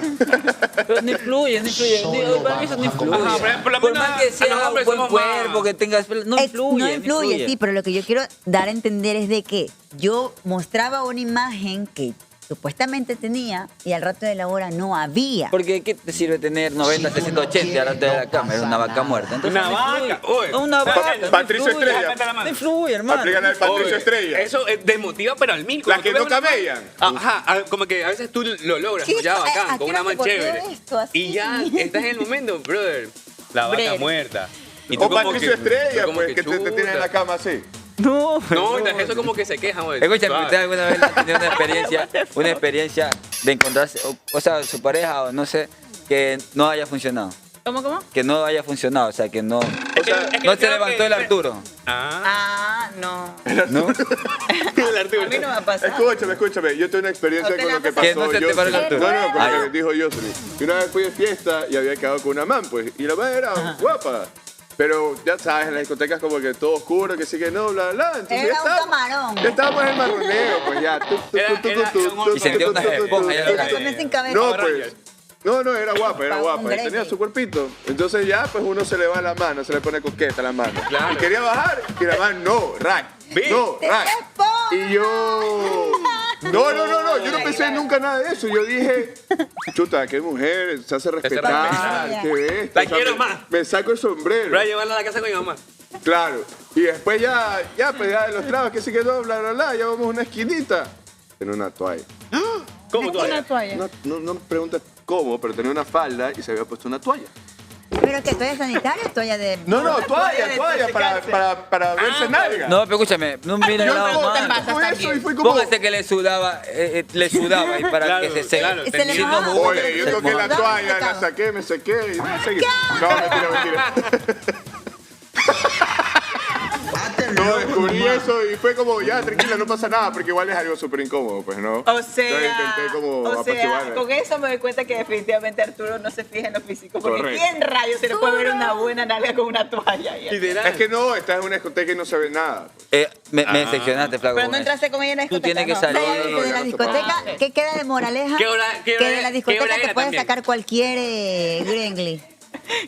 Pero no influye, no influye. Para mí eso no influye. Ajá, por lo Por menos más que a los sea hombres buen somos cuerpo, más- que tengas pelo, no influye. No influye, sí, pero lo que yo quiero dar a entender es de que yo mostraba una imagen que supuestamente tenía y al rato de la hora no había. Porque ¿qué te sirve tener 90, 60, 80 ahora de la cama? Es una vaca muerta. Entonces, Una no influye. vaca, oye. Una vaca. no Patricio influye. Estrella. No influye, hermano. Aplícale al Patricio Oye, Estrella. Eso desmotiva, pero al mil. Las Cuando que tú ves no una man- camellan. Ajá, como que a veces tú lo logras, Sí, ya ¿a bacán, qué con una hora man se volvió chévere. esto así? Y ya estás en el momento, brother. La vaca Brother. muerta. Y tú O como Patricio que- Estrella, tú como pues, que te tiene en chuta. la cama así. No, No, eso como que se quejan, güey. Escúchame, Suave. ¿usted alguna vez ha tenido una experiencia de encontrarse, o sea, su pareja o no sé, que no haya funcionado? ¿Cómo? Que no haya funcionado, o sea, que no, Es que- es que no se creo levantó que- el Arturo, Ah, Ah, no. ¿no? el Arturo. A mí no me ha pasado. Escúchame, yo tengo una experiencia ¿No te con la lo que has pasado? pasó. Que no se te para el Jocelyn. Arturo. No, con Ah, lo ya. que dijo Jocelyn. Y una vez fui de fiesta y había quedado con una man, pues, y la man era guapa. Pero ya sabes, en las discotecas como que todo oscuro, que sí que no, bla, bla. Entonces Era ya un estábamos- camarón. Ya estábamos en el marroneo, pues ya. Y sentía una esponja ya en la Comer sin cabeza. No, Power pues. Rangers. No, era guapa, era Un guapa. Y Grey. tenía su cuerpito. Entonces ya, pues uno se le va la mano, se le pone coqueta la mano. Claro. Y quería bajar y la mano, no, rack. Ve. No, rack. esponja! Y yo No, yo no pensé nunca nada de eso. Yo dije, chuta, qué mujer, se hace respetar, respetar. qué es. La quiero más. Me saco el sombrero. Voy a llevarla a la casa con mi mamá. Claro. Y después ya pues ya de los tragos que se quedó, bla, bla, bla, ya vamos a una esquinita. Tenía una toalla. ¿Cómo tú? Una toalla. No me preguntes cómo, pero tenía una falda y se había puesto una toalla. ¿Pero que toalla sanitaria o toalla de...? No, toalla de toalla para verse nalga. No, pero escúchame, no mira Yo el lado no, malo. con eso y fue como... Póngase que le sudaba y para Claro, que se seque. claro, Y se le Si no mojaba. jugó, Oye, yo se toqué la mojaba. toalla, la saqué, me sequé y no, seguí. No, mentira. No, descubrí eso y fue como, ya, tranquila, no pasa nada, porque igual es algo súper incómodo, pues, ¿no? O sea, Entonces intenté como apaciguarla. con eso me doy cuenta que definitivamente Arturo no se fija en lo físico. Porque Correcto. ¿quién rayos se le puede ver una buena nalga con una toalla? Literal. Es que no, estás en una discoteca y no se ve nada. Me decepcionaste, flaco. Pero con no eso. entraste con ella en la Tú discoteca. tienes que no. salir. Que de la discoteca, ¿qué queda de moraleja? ¿Qué hora que de la era? ¿Qué discoteca hora te era puede también? sacar cualquier Grengly.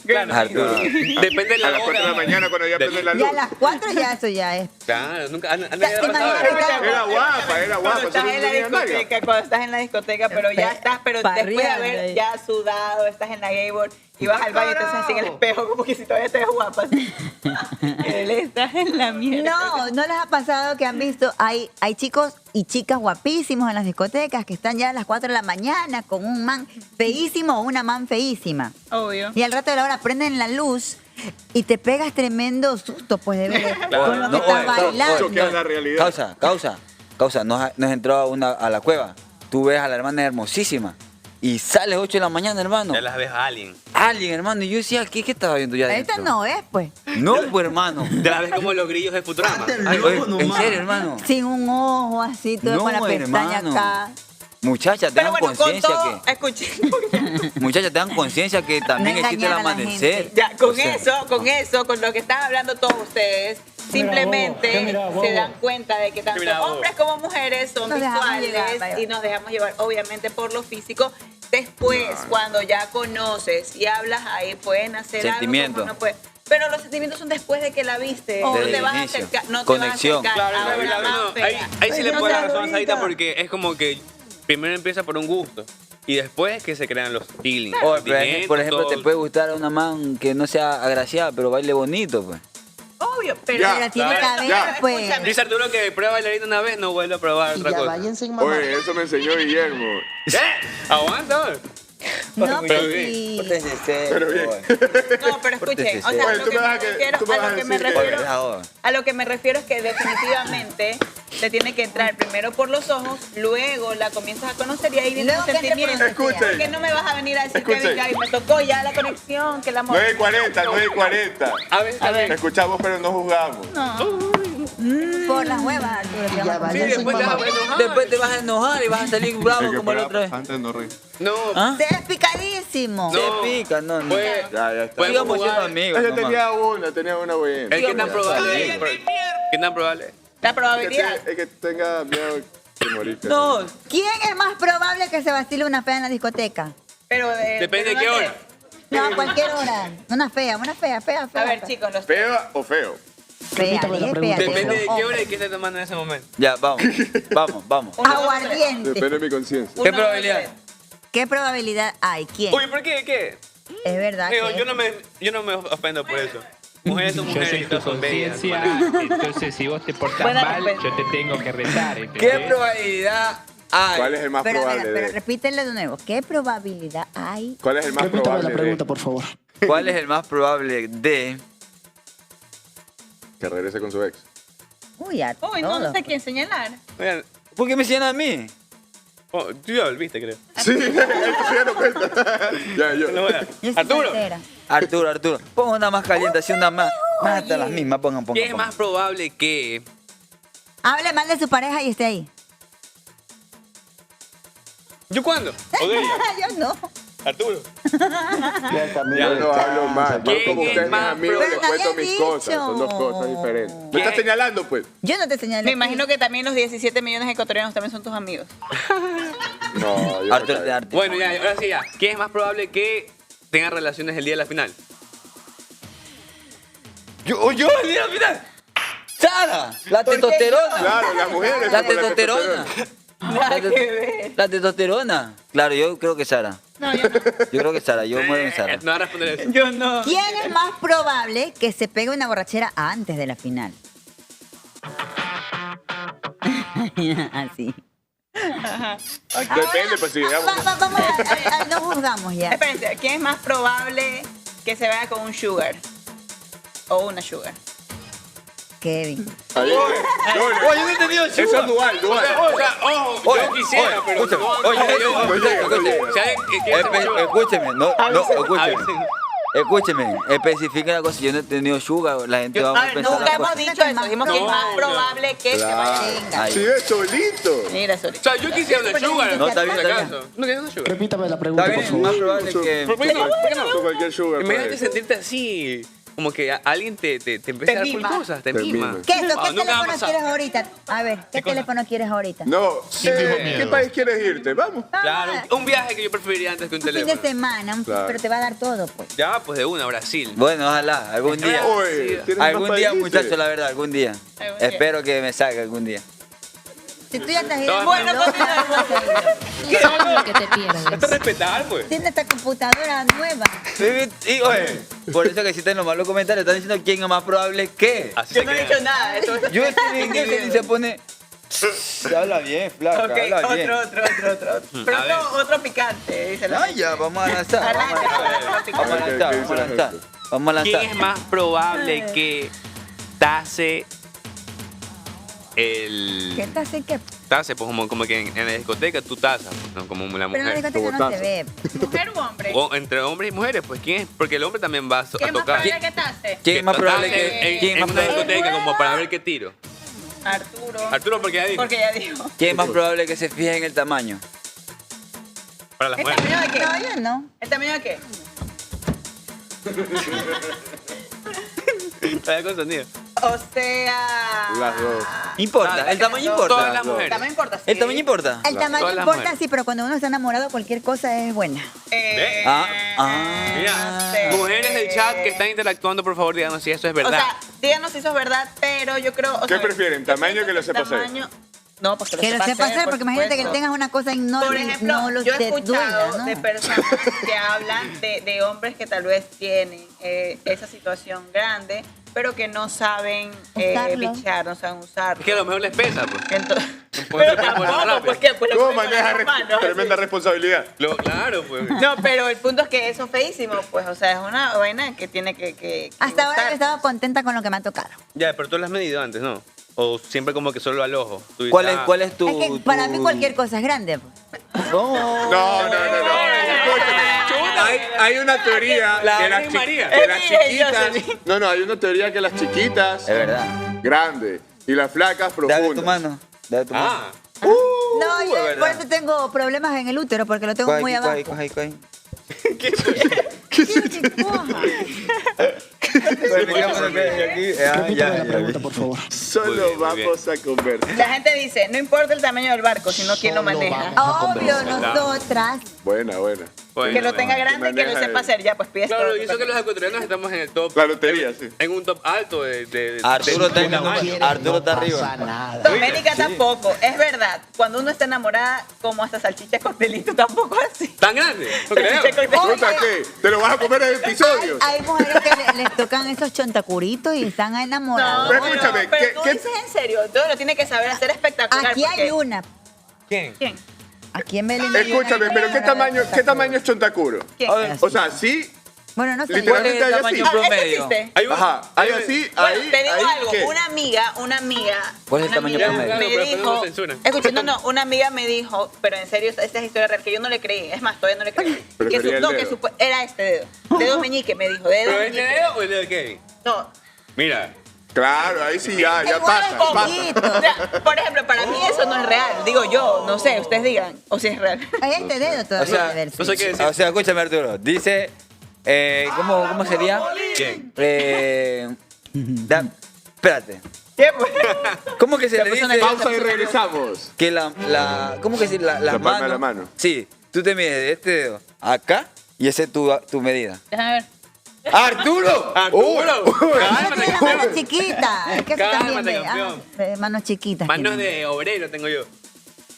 Claro. Arturo. Depende de A la las 4 de la hora. mañana cuando ya prende la Y luz. a las 4 ya eso ya es. Claro, nunca. Ya, ¿te imaginas? Era guapa, Cuando estás solo en la tenía nalga. discoteca, cuando estás en la discoteca, pero ya estás, pero después de Parriando haber ahí. ya sudado, estás en la gay board y vas al baño y te haces así en el espejo como que si todavía te ves guapa. así. Él está en la mierda. No les ha pasado que han visto, hay chicos y chicas guapísimos en las discotecas que están ya a las 4 de la mañana con un man feísimo o una man feísima. Obvio. Y al rato de la hora prenden la luz y te pegas tremendo susto, pues, de ver Claro. con lo que No, estás oye, bailando. Choquea la realidad. Causa, nos entró a la cueva. Tú ves a la hermana hermosísima y sales 8 de la mañana, hermano. Ya las ves a alguien. Alguien, hermano. Y yo decía, ¿qué estaba viendo ya Esta adentro? no es, pues. No, pues, hermano. Ya las ves como los grillos de Futurama. Ay, oye, en serio, hermano. Sin un ojo así, todo No, con la pestaña hermano. acá. Muchachas, Pero tengan bueno, con conciencia todo, que... escuchen. Muchachas, tengan conciencia que también No existe el engañar a la amanecer. gente. Ya, con O sea, eso, con lo que están hablando todos ustedes, simplemente se dan cuenta de que tanto Mira, bobo. hombres como mujeres son Nos dejamos visuales llevar, vaya. y nos dejamos llevar, obviamente, por lo físico. Después, cuando ya conoces y hablas ahí, pueden hacer Sentimiento. algo como no puedes. Pero los sentimientos son después de que la viste. Oh. No Desde te el vas a inicio. acercar. No te Conexión. vas a acercar Claro, a una no, man fea. ahí sí le No puedo dar seas razón a Sarita bonita. porque es como que primero empieza por un gusto y después que se crean los feelings. Oye, sentimientos, por ejemplo, todo. te puede gustar una man que no sea agraciada, pero baile bonito, pues. Obvio, pero Ya, Pero tiene claro, que ya. haber, pues. Escúchame. Dice Arturo que prueba bailarina una vez, no vuelve a probar otra cosa. Oye, eso me enseñó Guillermo. ¿Eh? Aguanta. No, Pero pues bien. sí. Pero bien. No, pero escuchen, o sea, Oye, a lo tú que me vas me a que- refiero, tú me a vas a lo que me decir que- refiero, Oye, ahora. a lo que me refiero es que definitivamente te tiene que entrar primero por los ojos, luego la comienzas a conocer y ahí viene Luego un que entre por sentimiento. los Escuchen. ¿Por qué no me vas a venir a decir que Escuchen. venga y me tocó ya la conexión, que el amor? 9:40, 9:40. A ver, a ver. Escuchamos pero no juzgamos. Por las huevas, Arturo. te llaman. Sí, después te vas a enojar. Después te vas a enojar y vas a salir bravo El que como la prueba otra vez. antes no ríe. No. ¿Ah? Se es picadísimo. No. Se pica, no. Pues, Ya está. Podemos Sigamos siendo jugar. amigos. Yo nomás. tenía una buena. ¿Qué tan probable es? ¿Qué tan probable? La probabilidad. Es que tenga miedo de morir. No, ¿Quién es más probable que se vacile una fea en la discoteca? Pero Depende de qué hora. No, a cualquier hora. Una fea. A ver, chicos, los ¿Feo o feo? Fea, dije fea. Depende de qué hombre. hora y qué esté tomando en ese momento. ya, vamos. Aguardiente. Depende de mi conciencia. Uno, ¿Qué dos, probabilidad? tres. ¿Qué probabilidad hay? ¿Quién? Uy, ¿por qué? ¿Qué? Es verdad Digo, que... yo no me ofendo por eso. Mujeres son Yo soy mujeres, tu todas son bellas. conciencia, entonces si vos te portas Buena mal, respuesta. yo te tengo que retar, ¿Qué ¿entendés? probabilidad hay? ¿Cuál es el más Pero, probable? pero de- repítelo de nuevo. ¿Qué probabilidad hay? ¿Cuál es el más Repítame probable la pregunta, de por favor. ¿Cuál es el más probable de... que regrese con su ex? Uy, a Uy, no, todo. no sé quién señalar. Oigan, ¿Por qué me siguen a mí? oh, tú ya volviste, creo. Sí, esto sí ya no cuenta. Ya, yo. No, bueno. Yo soy Arturo, soltera. Arturo, ponga una más caliente, así una más. Más hasta las mismas, pongan. ¿qué es más probable que Hable mal de su pareja y esté ahí. ¿yo cuándo? ¿O de ella? Yo no. Arturo. Yo no hablo mal. Yo ¿Quién como es ustedes mis más amigos les probable? cuento Pero mis no cosas. había Son dos cosas dicho. diferentes. ¿Me ¿Qué? estás señalando, pues? Yo no te señalé. Me imagino que también los 17 millones de ecuatorianos también son tus amigos. No, yo Arturo, no de creo. arte. Bueno, ya, ahora sí ya. ¿Quién es más probable que tengan relaciones el día de la final? Yo, el día al final. Sara, la testosterona. Claro, las mujeres. La somos testosterona. Nada que ver. La testosterona. Claro, yo creo que Sara. No, yo no. Yo creo que Sara. Yo muero en Sara. No va a responder eso. Yo no. ¿Quién es más probable que se pegue una borrachera antes de la final? Así. Depende, pues si digamos. Vamos no juzgamos ya. Espérense, ¿quién es más probable que se vaya con un sugar? O una sugar. Kevin. Oye, Oye, no he entendido eso es dual. O sea, ojo, yo quisiera, pero escúchame, no, oye, Si alguien que quiere ser sugar, escúcheme, no, escúcheme. avisen. Escúcheme, especifica la cosa. Yo no he tenido sugar, la gente va A a ver, pensar nunca las hemos cosas. dicho eso. Dijimos que es más No, probable que se vaya. Venga. Ay. Si ves solito. Mira, O Solito. sea, yo quisiera una sugar. No, está bien, por si está bien. acaso. ¿No quieres una sugar? Repítame la pregunta, Está por bien, favor. más probable que... ¿Por qué no? ¿Por qué no? Con cualquier sugar. Imagínate pues. sentirte así, como que alguien te empieza a dar full mima. cosas, te Te mima. mima. ¿Qué, eso? Ah, ¿Qué nunca me ha teléfono pasado. quieres ahorita? A ver, ¿qué teléfono quieres ahorita? No, tengo ¿qué miedo. país quieres irte? Vamos. Claro, un viaje que yo preferiría antes que un Un fin de teléfono. semana, Claro. pero te va a dar todo, pues. Ya, pues de una, Brasil. Bueno, ojalá, algún día. Oye, ¿tienes más Algún día, países? muchachos, la verdad, algún día. Algún día. Espero que me salga algún día. Si tú ya estás ido No, bueno, loca, continuamos. lo que te pierdes. Hay que respetar, pues. tienes esta computadora nueva. Y, oye, por eso que existen los malos comentarios, están diciendo quién es más probable que. Así Yo se no he queda. dicho nada. Eso es Yo estoy en inglés y se pone. Se habla bien, flaca, Ok, habla bien. otro. Pero A ver. otro picante, dice la Ay, ya, vamos a lanzar. Vamos a Adelante, lanzar. Vamos a A ver, lanzar, ¿qué vamos a dice la lanzar. gente? Vamos a lanzar. ¿Quién es más probable que tase el... ¿Qué te hace que? Tase, pues como que en la discoteca tú tasas, pues, ¿no? Como la Pero en la mujer. discoteca no Bogotazo. se ve. ¿Mujer o hombre? O entre hombres y mujeres, pues ¿quién es? Porque el hombre también va a ¿Qué es más tocar. probable que tase? ¿Quién es más probable Tase que.? en, ¿Quién es en más una probable, discoteca como para ver qué tiro? Arturo. Arturo, porque ya dijo. Porque ya dijo. ¿Quién es más probable que se fije en el tamaño? Para las ¿El mujeres. tamaño de qué? No, yo no. ¿El tamaño de qué? Está confundido. O sea... Las dos. ¿Importa? ¿El tamaño Todas importa? las mujeres. ¿El tamaño importa? Sí. ¿El tamaño importa? El tamaño todas las importa, mujeres. sí, pero cuando uno está enamorado, cualquier cosa es buena. Eh, Mira, sí. mujeres del chat que están interactuando, por favor, díganos si eso es O verdad. sea, díganos si eso es verdad, pero yo creo... o ¿Qué sea, prefieren, yo tamaño siento que lo sepa hacer? tamaño- No, pues Que lo sepa hacer, porque imagínate que supuesto. tengas una cosa y no, Por ejemplo, no lo yo he te escuchado duela, ¿no? de personas que hablan de hombres que tal vez tienen esa situación grande, pero que no saben Usarlo. bichar, no saben usarlo. Es que a lo mejor les pesa, pues. Entonces, Pues, pero pues, pues, tampoco, rápido. pues, ¿qué? Pues lo ¿Cómo ponen con maneja las manos, tremenda así. responsabilidad? Claro, pues. No, pero el punto es que eso es feísimo, pues, o sea, es una vaina que tiene que Hasta ahora gustar. he estado contenta con lo que me ha tocado. Ya, pero tú lo has medido antes, ¿no? O siempre como que solo al ojo. Tú dices, ¿Cuál es tu.? Es que para mí tu- cualquier cosa es grande. pues. No. No. Escúchame. Hay una teoría La que las, Virgen María. que las Yo chiquitas. No, hay una teoría que las chiquitas, Es verdad. grandes, y las flacas, Dale tu profundas. mano. Dale tu mano. Ah, No, yo es por verdad. eso tengo problemas en el útero, porque lo tengo Coge muy aquí, abajo. coge ahí, coge ahí. ¿Qué te coja? Repítame la pregunta, por favor. Solo Muy bien. vamos a conversar. La gente dice, no importa el tamaño del barco, sino quién lo Solo maneja. vamos. Obvio, nosotras. Buena. bueno, Que lo tenga bueno. grande y que lo Maneja sepa el- hacer. Ya, pues pides Claro, todo. y eso que los ecuatorianos estamos en el top. La lotería, sí. En un top alto de Arturo está en tamaño. Arturo está No pasa arriba. nada. Doménica tampoco, es verdad. Cuando uno está enamorada, como hasta salchicha con pelito, tampoco así. ¿Tan grande? No creo. Salchicha con pelito. Puta, ¿qué? ¿Te lo vas a comer en episodios? Hay mujeres que les tocan esos chontacuritos y están enamoradas. Pero escúchame, pero ¿qué- tú qué- dices en serio, tú lo tienes que saber hacer espectacular. Aquí hay una. ¿Quién? ¿Quién? Aquí en Belén. hay Escúchame, una pero que ¿qué tamaño es Chontacuro? ¿Quién? A ver, O sea, sí, Bueno, no sé. literalmente ¿Cuál es el hay tamaño así. Ah, ¿eso promedio? existe? Hay un- Ajá, hay así, Bueno, ahí, te digo ahí, algo, ¿qué? una amiga. ¿Cuál es el una tamaño amiga promedio? Claro, Me pero después dijo, nos censuran. escucha, no, una amiga me dijo, pero en serio, esta es historia real, que yo no le creí, es más, todavía no le creí. Pero que sería el dedo. era este dedo, dedo meñique, me dijo, dedo ¿Pero este meñique. dedo o el dedo de Kevin? No, Mira. Claro, ahí sí ya Igual pasa, es pasa. poquito. o sea, por ejemplo, para mí eso no es real, digo yo, no sé, ustedes digan, o si es real. Hay este dedo O todavía. sea, de ver, No sé qué decir. O sea, escúchame, Arturo. Dice. ¿Cómo sería? ¿Quién? Espérate. ¿Qué pues? ¿Cómo que se le dice? Pausa y regresamos. Que ¿cómo que se las La palma manos? de la mano. Sí, tú te mides de este dedo acá y esa es tu medida. Déjame ver. ¡Arturo! ¡Arturo! Pero ¡Cálmate, tiene las manos chiquitas. Es que eso Cálmate, también de campeón. de manos chiquitas. Manos tiene. de obrero tengo yo.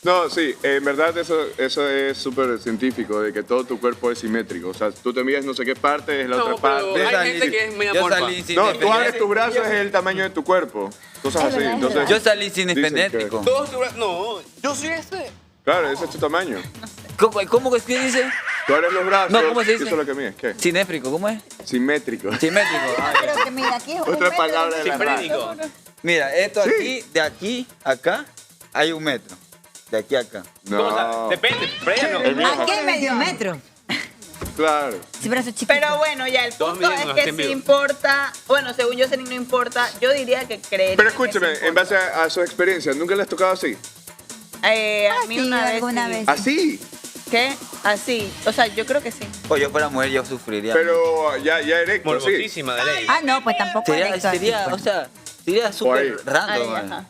No, sí, en verdad eso es súper científico, de que todo tu cuerpo es simétrico. O sea, tú te mides no sé qué parte, es la No, otra pero parte. hay gente que es media Yo morfa. salí sin No, tú abres tus brazos, es el tamaño de tu cuerpo. Cosas así. Entonces, Yo salí sin dicen que- espenétrico. Todos no, yo soy este. Claro, ese es tu tamaño. ¿Cómo que usted dice? Tú abres los brazos, No, ¿cómo se y dice? eso es lo que mides. ¿Qué? Sinéfrico, ¿cómo es? Simétrico. Simétrico. Ah, Pero que mira, aquí es un Otra metro palabra de la Sinfrénico. mira, esto Sí. aquí, de aquí a acá, hay 1 metro. De aquí a acá. ¿Cómo está? No, Depende, pero ella no. El mío. Aquí hay medio metro. claro. Sí, pero eso es chiquito. Pero bueno, ya el Todos punto midiendo, es que en sí vivo. importa. Bueno, según yo, Celine, no importa. Yo diría que creer. Pero escúchame, en base a su experiencia, ¿nunca le has tocado así? A mí sí, una vez. alguna sí. vez. ¿Así? ¿Qué? Así. O sea, yo creo que sí. O yo fuera mujer, yo sufriría. Pero ya erecto, sí. Morbosísima de ley. Ah, no, pues tampoco sería, erecto así, sería pues. o sea, sería ahí. súper random. Ahí, man. ajá.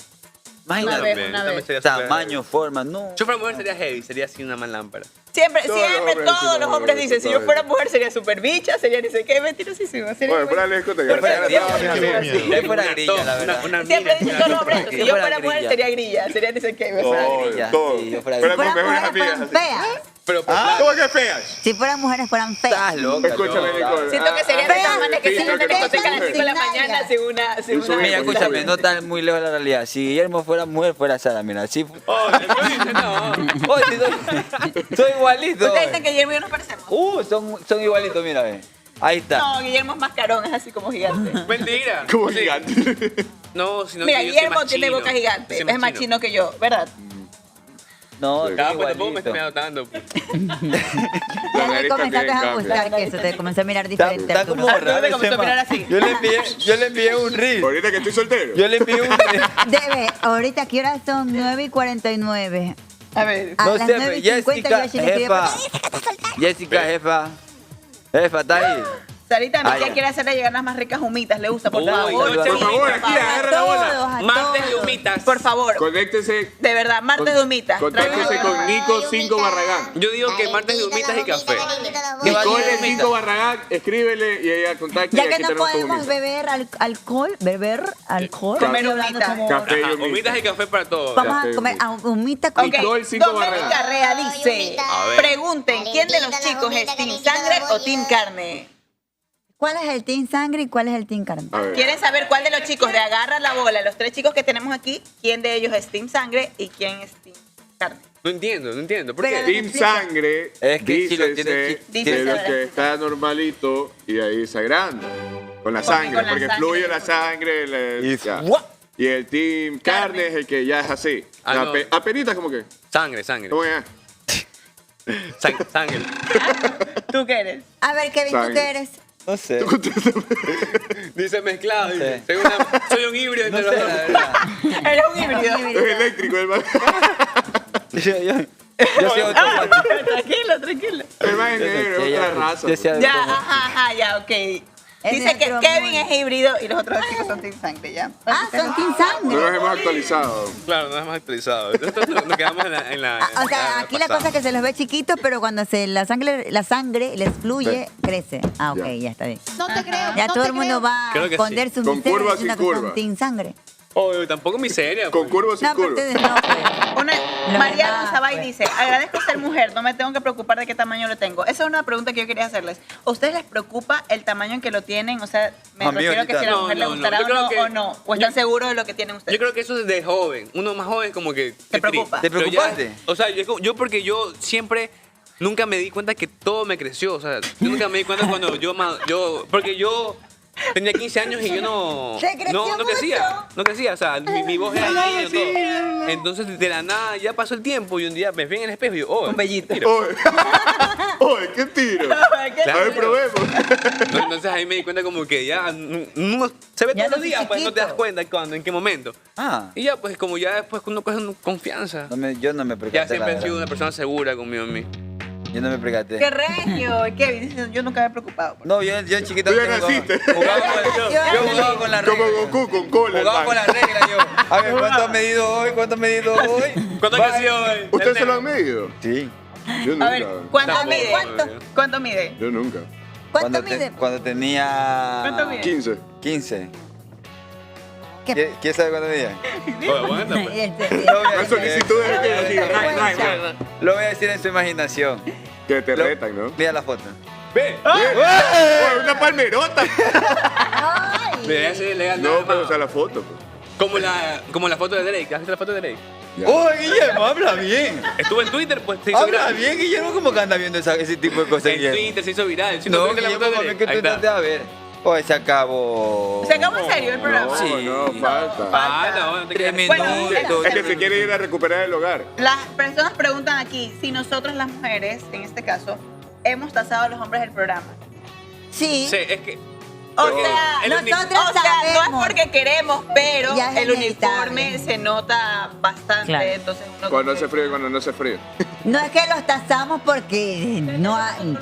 Imagínate, Una vez, También, una también vez. sería súper- tamaño, forma, no. Si yo fuera mujer sería heavy, sería así una mal lámpara. Siempre, Todos los siempre, hombres todos decimos los hombres eso, dicen, si yo todos fuera eso. mujer sería súper bicha, sería ni sé qué, mentirosísimo. Sería Bueno, muy- fuera de discoteca. Porque ya siempre la dicen trabajas así. Yo fuera grilla, la verdad. Siempre dicen todos los hombres, si yo fuera fuera mujer grilla. sería grilla, sería ni sé qué. Todo, grilla, todo. sí, yo fuera Fuera grilla. con Fueran mejores mujeres, amigas. fueran así. feas. Pero ¿Cómo que feas? Si fueran mujeres, fueran feas. Estás loca. Escúchame, loca. Nicole. Siento que serían de esas manes que sí, se creo en que la no discoteca a las estás 5 de la sin mañana nalga. sin una... sin Eso una- Mira, mismo, escúchame, no está muy lejos de la realidad. Si Guillermo fuera mujer, fuera Sara. Mira, sí. Oh, tú dices, no. Oh, sí, soy igualito. Ustedes dicen que Guillermo y yo nos parecemos. Son igualitos, mira, ve. Ahí está. No, Guillermo es más carón, es así como gigante. Mentira. Como Sí. gigante. No, sino Mira, que yo soy Guillermo más tiene chino. boca gigante, Yo soy es más chino que yo, ¿verdad? No, Sí. son Ah, pues tampoco me igualitos. estoy adoptando. Ya le nariz comenzaste también a cambia. gustar que eso te comenzó a mirar Está, diferente. está como Arturo. Arturo raro te ese comenzó a man. mirar así. Yo le envié un reel. Ahorita que estoy soltero. Yo le envié un reel. Debe, ahorita, ¿qué horas son? 9:49. A ver. A No las sé, 9:50 Jessica, Yoshi le escribió, jefa. Jessica, jefa. Jefa, está ahí. Sarita, mi Ay, tía ay. quiere hacerle llegar unas más ricas humitas, le gusta, por Uy, favor. no, Por favor, aquí, A agarra la bola. todos, a Martes de todos. humitas. Por favor, Conéctese. de verdad, martes de humitas. Contáctese con Nico 5 Barragán. Yo digo que martes de humitas y café. Nicole humita. 5 Barragán, escríbele y ella contacta y Ya que aquí no tenemos tu podemos humita. beber alcohol, Comer Estoy hablando humita. como- Café y Ajá, humita. humitas y café para todos. Vamos Café, a comer a humita con Ok, Nicole 5 Doménica Barragán. Rea dice, A ver. pregunten, ¿quién de los chicos es team sangre o team carne? ¿Cuál es el team sangre y cuál es el team carne? A ver. ¿Quieren saber cuál de los chicos de Agarra la Bola, los 3 chicos que tenemos aquí, quién de ellos es team sangre y quién es team carne? No entiendo. ¿Por Pero- qué? Team Sangre Es que si lo dícese tiene chi- de los Dícese, que está normalito y ahí se agranda. Con la Porque sangre, con la porque sangre. fluye la sangre. Y ya. ¡guau! Y el Team Carne es el que ya es así. Ah, no. Apenitas como que. Sangre. ¿Cómo es? Sangre. ¿Tú qué eres? A ver, Kevin, ¿tú Sangre. qué eres? No sé. Dice mezclado. Dice. Sí. Soy un híbrido No entre sé, los la dos. verdad. Eres un híbrido. Es eléctrico, el man. Yo soy automático. Tranquilo. El man es negro, es otra raza. Yo soy Ya, automático. ajá, ya, ok. Dice que nuestro Kevin mundo. es híbrido y los otros dos chicos son team sangre, ¿ya? Ah, son team No sangre. nos hemos actualizado. Claro, no hemos actualizado. Nosotros nos quedamos en la O sea, aquí la cosa es que se los ve chiquitos, pero cuando la sangre les fluye, crece. Ah, ok, Ya. ya está bien. No te creo. Ya no todo te el mundo creo. va a Creo que esconder sí. sus Con misterios curva, diciendo sin que son curva. team sangre. Oh, tampoco miseria. Con curva o sin No, pero curva. ustedes no, pues. Una, Mariana demás, Zabay pues. dice, agradezco ser mujer, no me tengo que preocupar de qué tamaño lo tengo. Esa es una pregunta que yo quería hacerles. ¿A ustedes les preocupa el tamaño en que lo tienen? O sea, me A mí refiero a que ahorita si a la no, mujer le no, no. gustará Yo creo o no, que- o no. ¿O están seguros de lo que tienen ustedes? Yo creo que eso es de joven. Uno más joven como que... ¿Te preocupa? ¿Te Pero ya- preocupaste? o sea, yo porque yo siempre... Nunca me di cuenta que todo me creció. O sea, yo nunca me di cuenta cuando porque yo tenía 15 años y yo no... Te creció No crecía. mucho. No crecía. O sea, mi voz era niño, todo. Entonces, de la nada, ya pasó el tiempo y un día me vi en el espejo y yo... Oh, Un bellito. mira. Oye, oye, qué tiro. ¿Qué? A ver, probemos. Entonces ahí me di cuenta como que ya uno se ve Ya todos no los días, soy pues no te das chiquito. cuenta cuándo, en qué momento. Ah, Y ya, pues como ya después uno coge confianza. yo no me percaté. Ya siempre la he sido verdad. una persona segura conmigo en mí. Yo no me percaté. ¡Qué regio! Kevin dice, yo nunca me he preocupado. No, yo chiquito Tú ya jugaba- naciste. jugaba con- yo jugaba con la regla. Como Goku con cola. Jugaba hermano. con la regla yo. A ver, ¿cuánto has medido hoy? ¿Cuánto has medido hoy? ¿Cuánto Va- creció hoy? ¿Ustedes se lo han medido? Sí. Yo A nunca. ver, ¿cuánto Tampoco. mide? ¿Cuánto mide? Yo nunca. ¿Cuánto mide? Cuando tenía... ¿Cuánto mide? 15. 15. ¿Quién sabe cuándo día? Oye, aguanta, pues. Las solicitudes que así, Lo voy a decir en su imaginación. que te retan, ¿no? Mira la foto. Ve. ¡Oh, una palmerota! Ve, ese legal. No, nada pero más. o sea, la foto. Pues. Como la foto de Drake. ¿Has visto la foto de Drake? ¡Oh, Guillermo, habla bien! Estuvo en Twitter, pues se hizo Habla viral. bien, Guillermo, ¿cómo que anda viendo ese tipo de cosas, En Guillermo? Twitter se hizo viral. Si No, viste la Guillermo, foto de mami, Drake, que tú ahí está. intentaste a ver. Oh, se acabó. ¿Se acabó en serio el programa? No, Sí. no, falta. Falta, no te 3 creas. minutos. Es que se quiere ir a recuperar el hogar. Las personas preguntan aquí si nosotros las mujeres, en este caso, hemos tasado a los hombres del programa. Sí. Sí, es que. O porque sea, el uni- nosotros O sea, no es sabemos. porque queremos, pero Ya es el uniforme inevitable. se nota bastante, Claro. entonces uno Cuando como hace que- frío y cuando no hace frío. No es que los tasamos porque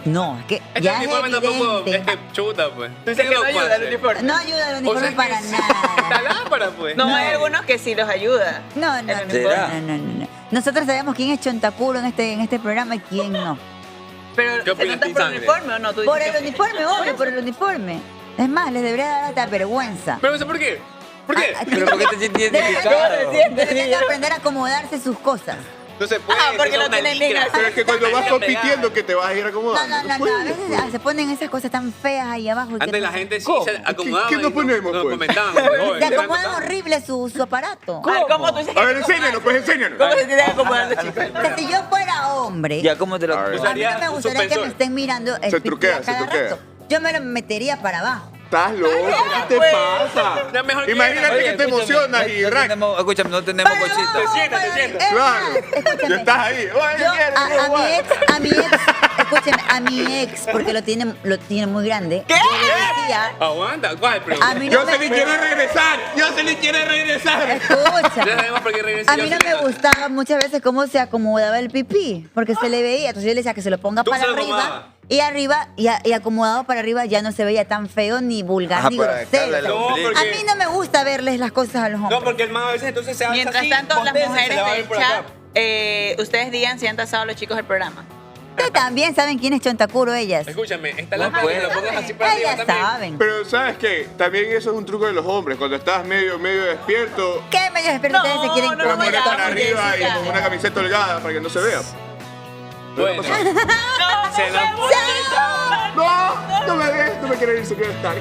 no, es que Es que ya el es uniforme tampoco es evidente. que chuta, pues. Tú dices que no ayuda el uniforme. No ayuda el O uniforme sea, que para sí, nada. la lámpara, pues. No, hay algunos que sí los ayuda. No, El no, no, uniforme. no. Nosotros sabemos quién es Chontacuro en este programa y quién no. Pero ¿Qué ¿se opinas, nota Team por el Sangre? uniforme o no? Tú dices Por el que- uniforme, obvio, por el uniforme. Es más, les debería dar hasta vergüenza. Pero ¿eso por qué? ¿Por qué? ¿Pero por qué te sientes identificado? Tienen que aprender a acomodarse sus cosas. No se puede. Ah, porque eso es lo una tienen licra. bien Pero es que cuando vas Bien compitiendo que te vas a ir No, acomodando. no, no, no. A veces se ponen esas cosas tan feas ahí abajo. y que Antes no la sé. gente sí ¿Cómo? se acomodaba. ¿Qué nos y no- ponemos, nos pues? comentaban. Se Oye, acomodan horrible su aparato. Ah, ¿cómo tú dices A ver, que- enséñanos, pues enséñanos. ¿Cómo se tiene que acomodar los chicos? O sea, si yo fuera hombre, Ya, ¿cómo te lo A ver. a mí no me un gustaría que suspensor. me estén mirando el Se pipí truquea, a se cada truquea. rato. Yo me lo metería para abajo. Estás loco, ¿qué te pues. pasa? Ya mejor que- Imagínate Oye, que te emocionas y rack. Escúchame, no tenemos Para cochita. abajo, sienta, para- se sienta. es Claro. más, escúchame. Ya estás ahí. Oye, Yo, quiero, a mi ex, escúchame, a mi ex, porque lo tiene muy grande. ¿Qué? Yo le decía, Aguanta, ¿cuál? Pero a mí no Jocelyn me quiere regresar. Jocelyn quiere regresar. ya escúchame. sabemos por qué regresa. A mí no me gustaba muchas veces cómo se acomodaba el pipí, porque se le veía. Entonces yo le decía que se lo ponga ¿Tú para se lo arriba. acomodabas? Y arriba, y acomodado para arriba ya no se veía tan feo, ni vulgar, Ajá, ni para grosero. quitarle la No, ombligo. porque- A mí no me gusta verles las cosas a los hombres. No, porque el man a veces entonces se hace Mientras así, tanto, las voltea y se mujeres la va a ver del por acá. chat, ustedes digan si han tasado a los chicos del programa. Ustedes también saben quién es Chontacuro, ellas. Escúchame, esta No lámpara que puedo. lo pongas así para arriba Ellas también. saben. Pero ¿sabes qué? También eso es un truco de los hombres. Cuando estás medio despierto, ¿Qué medio experto No, ustedes se quieren no, te lo pones vaya, para arriba y Jessica. con una camiseta holgada para que no se vea. Bueno, se la No, no me ves, no me quieres ir, se quiere estar.